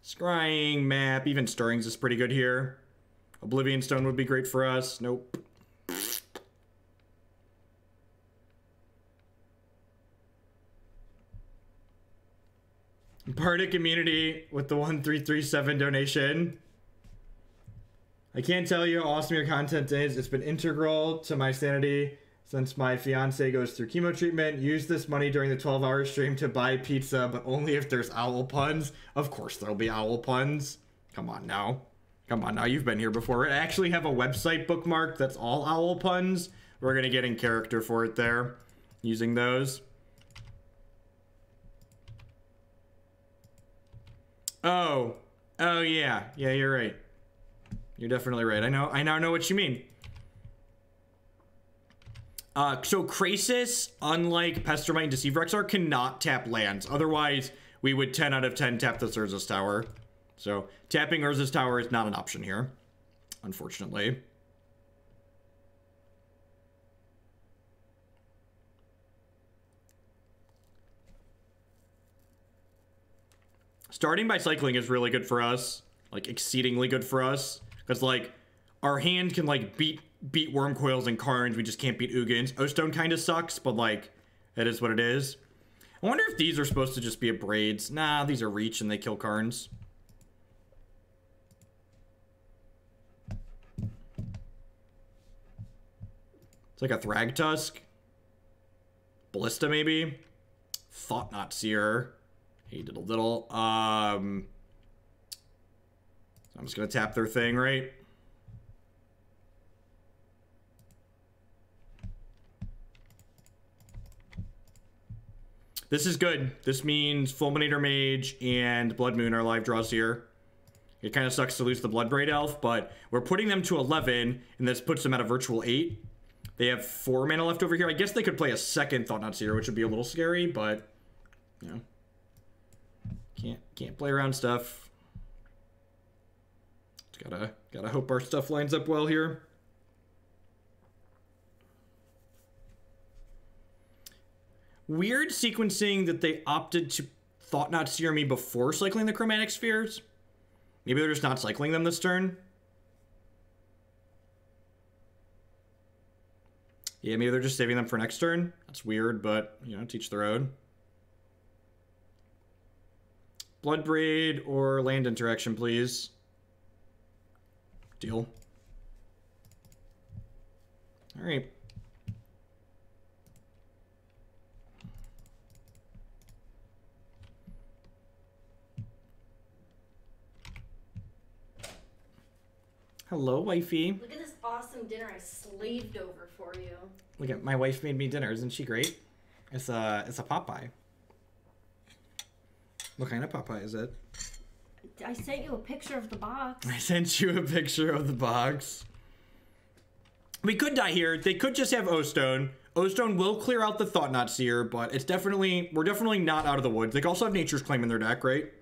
Scrying, map, even Stirrings is pretty good here. Oblivion Stone would be great for us. Nope. Bardic Immunity with the 1337 donation. I can't tell you how awesome your content is. It's been integral to my sanity since my fiance goes through chemo treatment. Use this money during the 12-hour stream to buy pizza, but only if there's owl puns. Of course there'll be owl puns. Come on now. Come on now, you've been here before. I actually have a website bookmarked that's all owl puns. We're gonna get in character for it there, using those. Oh yeah. Yeah, you're right. You're definitely right. I now know what you mean. So Krasis, unlike Pestermite and Deceiver Rexar, cannot tap lands. Otherwise, we would 10 out of 10 tap this Urza's Tower. So tapping Urza's Tower is not an option here, unfortunately. Starting by cycling is really good for us, like exceedingly good for us, because like our hand can like beat Wormcoils and Karns. We just can't beat Ugins. O-Stone kind of sucks, but like it is what it is. I wonder if these are supposed to just be Abrades. Nah, these are reach and they kill Karns. It's like a Thragtusk. Ballista maybe. Thought Not Seer. He did a little. I'm just gonna tap their thing, right? This is good. This means Fulminator Mage and Blood Moon are live draws here. It kind of sucks to lose the Bloodbraid Elf, but we're putting them to 11, and this puts them at a virtual 8. They have 4 mana left over here. I guess they could play a second Thought-Knot Seer, which would be a little scary, but, you know. Can't play around stuff. Just gotta hope our stuff lines up well here. Weird sequencing that they opted to Thought-Knot Seer me before cycling the Chromatic Spheres. Maybe they're just not cycling them this turn. Yeah, maybe they're just saving them for next turn. That's weird, but, you know, teach their own. Bloodbraid or land interaction, please. Deal. All right. Hello, wifey. Look at this awesome dinner I slaved over for you. Look at my wife made me dinner. Isn't she great? It's a Popeye. What kind of Popeye is it? I sent you a picture of the box. I sent you a picture of the box. We could die here. They could just have O-Stone. O-Stone will clear out the Thought-Knot Seer, but it's we're definitely not out of the woods. They could also have Nature's Claim in their deck, right?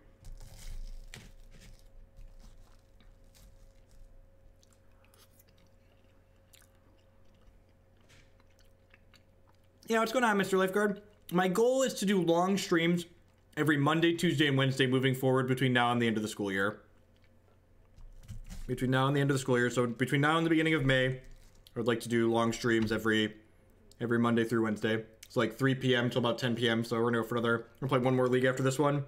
Yeah, what's going on, Mr. Lifeguard? My goal is to do long streams every Monday, Tuesday, and Wednesday moving forward between now and the end of the school year. Between now and the end of the school year. So between now and the beginning of May, I would like to do long streams every Monday through Wednesday. It's like 3 p.m. till about 10 p.m. So we're gonna go for we're gonna play one more league after this one.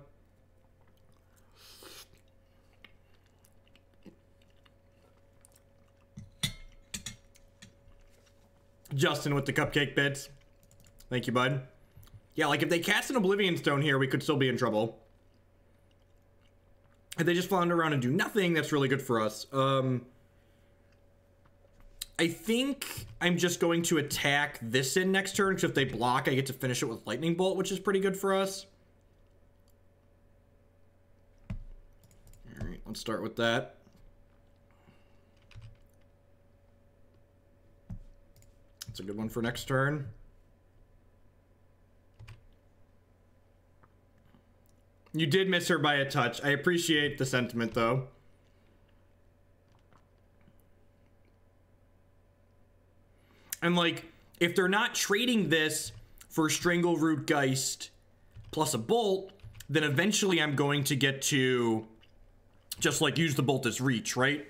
Justin with the cupcake bits. Thank you, bud. Yeah, like if they cast an Oblivion Stone here, we could still be in trouble. If they just flounder around and do nothing, that's really good for us. I think I'm just going to attack this in next turn, because if they block, I get to finish it with Lightning Bolt, which is pretty good for us. Alright, let's start with that. That's a good one for next turn. You did miss her by a touch. I appreciate the sentiment, though. And, like, if they're not trading this for Strangleroot Geist plus a Bolt, then eventually I'm going to get to just, like, use the Bolt as reach, right?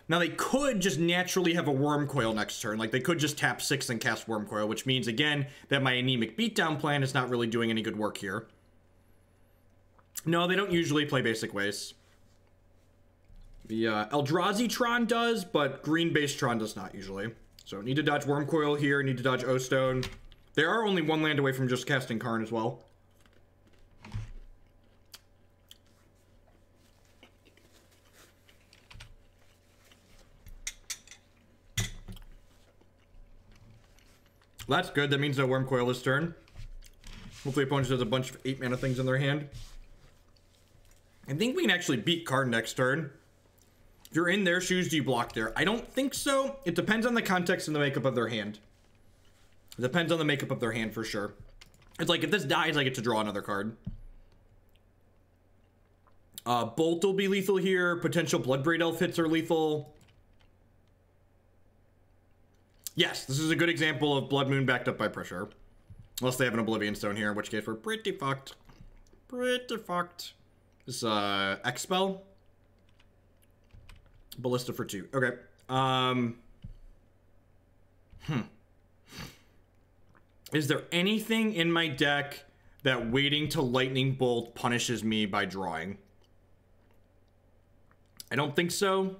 Now, they could just naturally have a Wormcoil next turn. Like, they could just tap 6 and cast Wormcoil, which means, again, that my Anemic Beatdown plan is not really doing any good work here. No, they don't usually play basic ways. The Eldrazi Tron does, but green-based Tron does not usually. So need to dodge Wormcoil here, need to dodge O-Stone. They are only one land away from just casting Karn as well. That's good. That means no Wormcoil this turn. Hopefully opponent has a bunch of 8 mana things in their hand. I think we can actually beat Karn next turn. If you're in their shoes, do you block there? I don't think so. It depends on the context and the makeup of their hand. It depends on the makeup of their hand for sure. It's like if this dies, I get to draw another card. Bolt will be lethal here. Potential Bloodbraid Elf hits are lethal. Yes, this is a good example of Blood Moon backed up by pressure. Unless they have an Oblivion Stone here, in which case we're pretty fucked. Pretty fucked. This X-Spell. Ballista for 2. Okay. Is there anything in my deck that waiting to Lightning Bolt punishes me by drawing? I don't think so.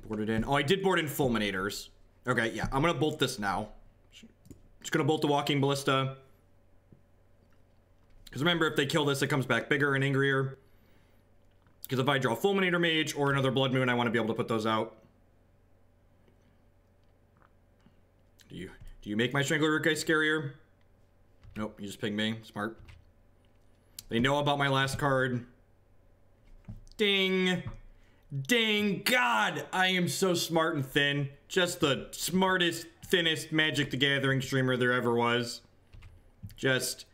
Boarded in. Oh, I did board in Fulminators. Okay, yeah. I'm gonna bolt this now. Just gonna bolt the Walking Ballista. Because remember, if they kill this, it comes back bigger and angrier. Because if I draw Fulminator Mage or another Blood Moon, I want to be able to put those out. Do you make my Strangleroot Geist scarier? Nope, you just ping me. Smart. They know about my last card. Ding. Ding. God, I am so smart and thin. Just the smartest, thinnest Magic the Gathering streamer there ever was. Just...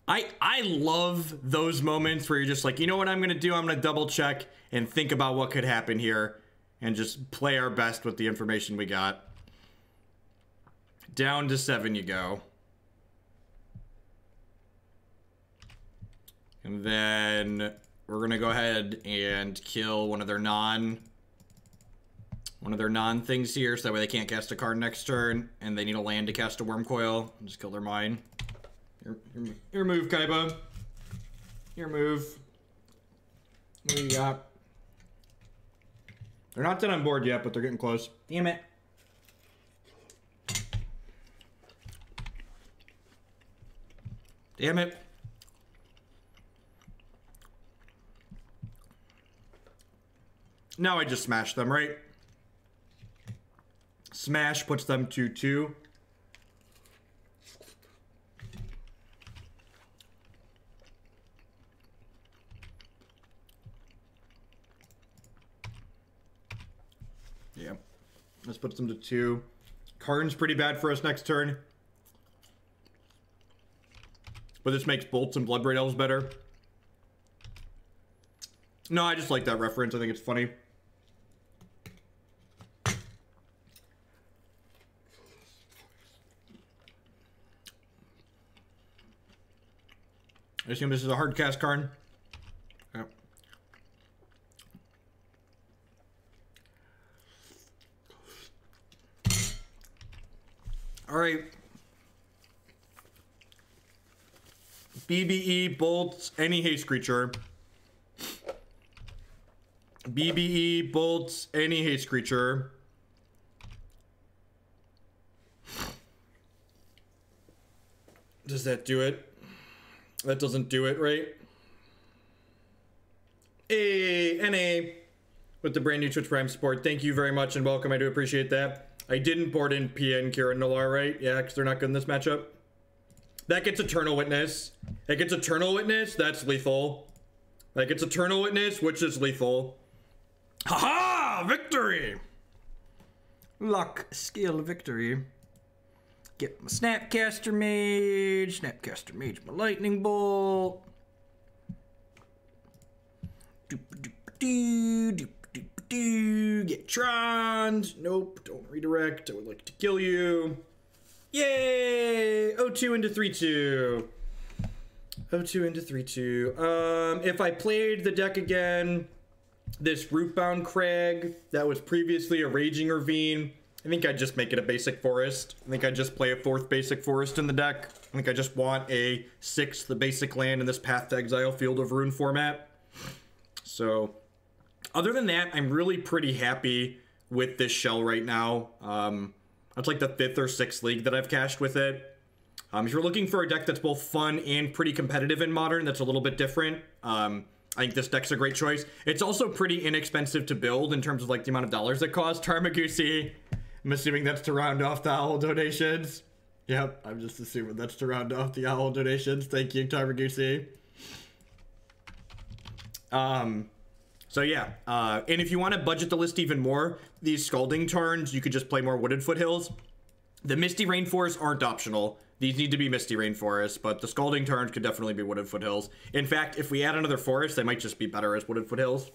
I love those moments where you're just like, you know what I'm going to do? I'm going to double check and think about what could happen here. And just play our best with the information we got. Down to 7 you go. And then we're going to go ahead and kill one of their non things here, so that way they can't cast a card next turn, and they need a land to cast a Worm Coil. Just kill their mine. Your move, Kaiba. Your move. What do you got? They're not dead on board yet, but they're getting close. Damn it. Damn it. Now I just smash them, right? Smash puts them to 2. Yeah. This puts them to 2. Karn's pretty bad for us next turn. But this makes Bolts and Bloodbraid Elves better. No, I just like that reference. I think it's funny. I assume this is a hard cast Karn. Yep. Alright. BBE bolts any haste creature. BBE bolts any haste creature. Does that do it? That doesn't do it, right? Hey, NA with the brand new Twitch Prime support. Thank you very much and welcome. I do appreciate that. I didn't board in Pia and Kiran Nalaar, right? Yeah, because they're not good in this matchup. That gets Eternal Witness. That gets Eternal Witness. That's lethal. That gets Eternal Witness, which is lethal. Haha! Victory! Luck, skill, victory. Get my Snapcaster Mage. Snapcaster Mage, my Lightning Bolt. Doop-a-doop-a-doo, doop-a-doop-a-doo. Get Trons. Nope, don't redirect. I would like to kill you. Yay! 0-2 into 3-2. 0-2 into 3-2. If I played the deck again, this Rootbound Crag that was previously a Raging Ravine, I think I'd just make it a basic forest. I think I'd just play a 4th basic forest in the deck. I think I just want a 6th basic land in this Path to Exile Field of Ruin format. So, other than that, I'm really pretty happy with this shell right now. That's like the 5th or 6th league that I've cashed with it. If you're looking for a deck that's both fun and pretty competitive in Modern, that's a little bit different. I think this deck's a great choice. It's also pretty inexpensive to build in terms of like the amount of dollars it costs. Tarmagoosey, I'm assuming that's to round off the owl donations. Yep, I'm just assuming that's to round off the owl donations. Thank you, Tarmagoosey. So yeah, and if you want to budget the list even more, these Scalding Tarns, you could just play more Wooded Foothills. The Misty Rainforests aren't optional. These need to be Misty Rainforests, but the Scalding Tarns could definitely be Wooded Foothills. In fact, if we add another forest, they might just be better as Wooded Foothills.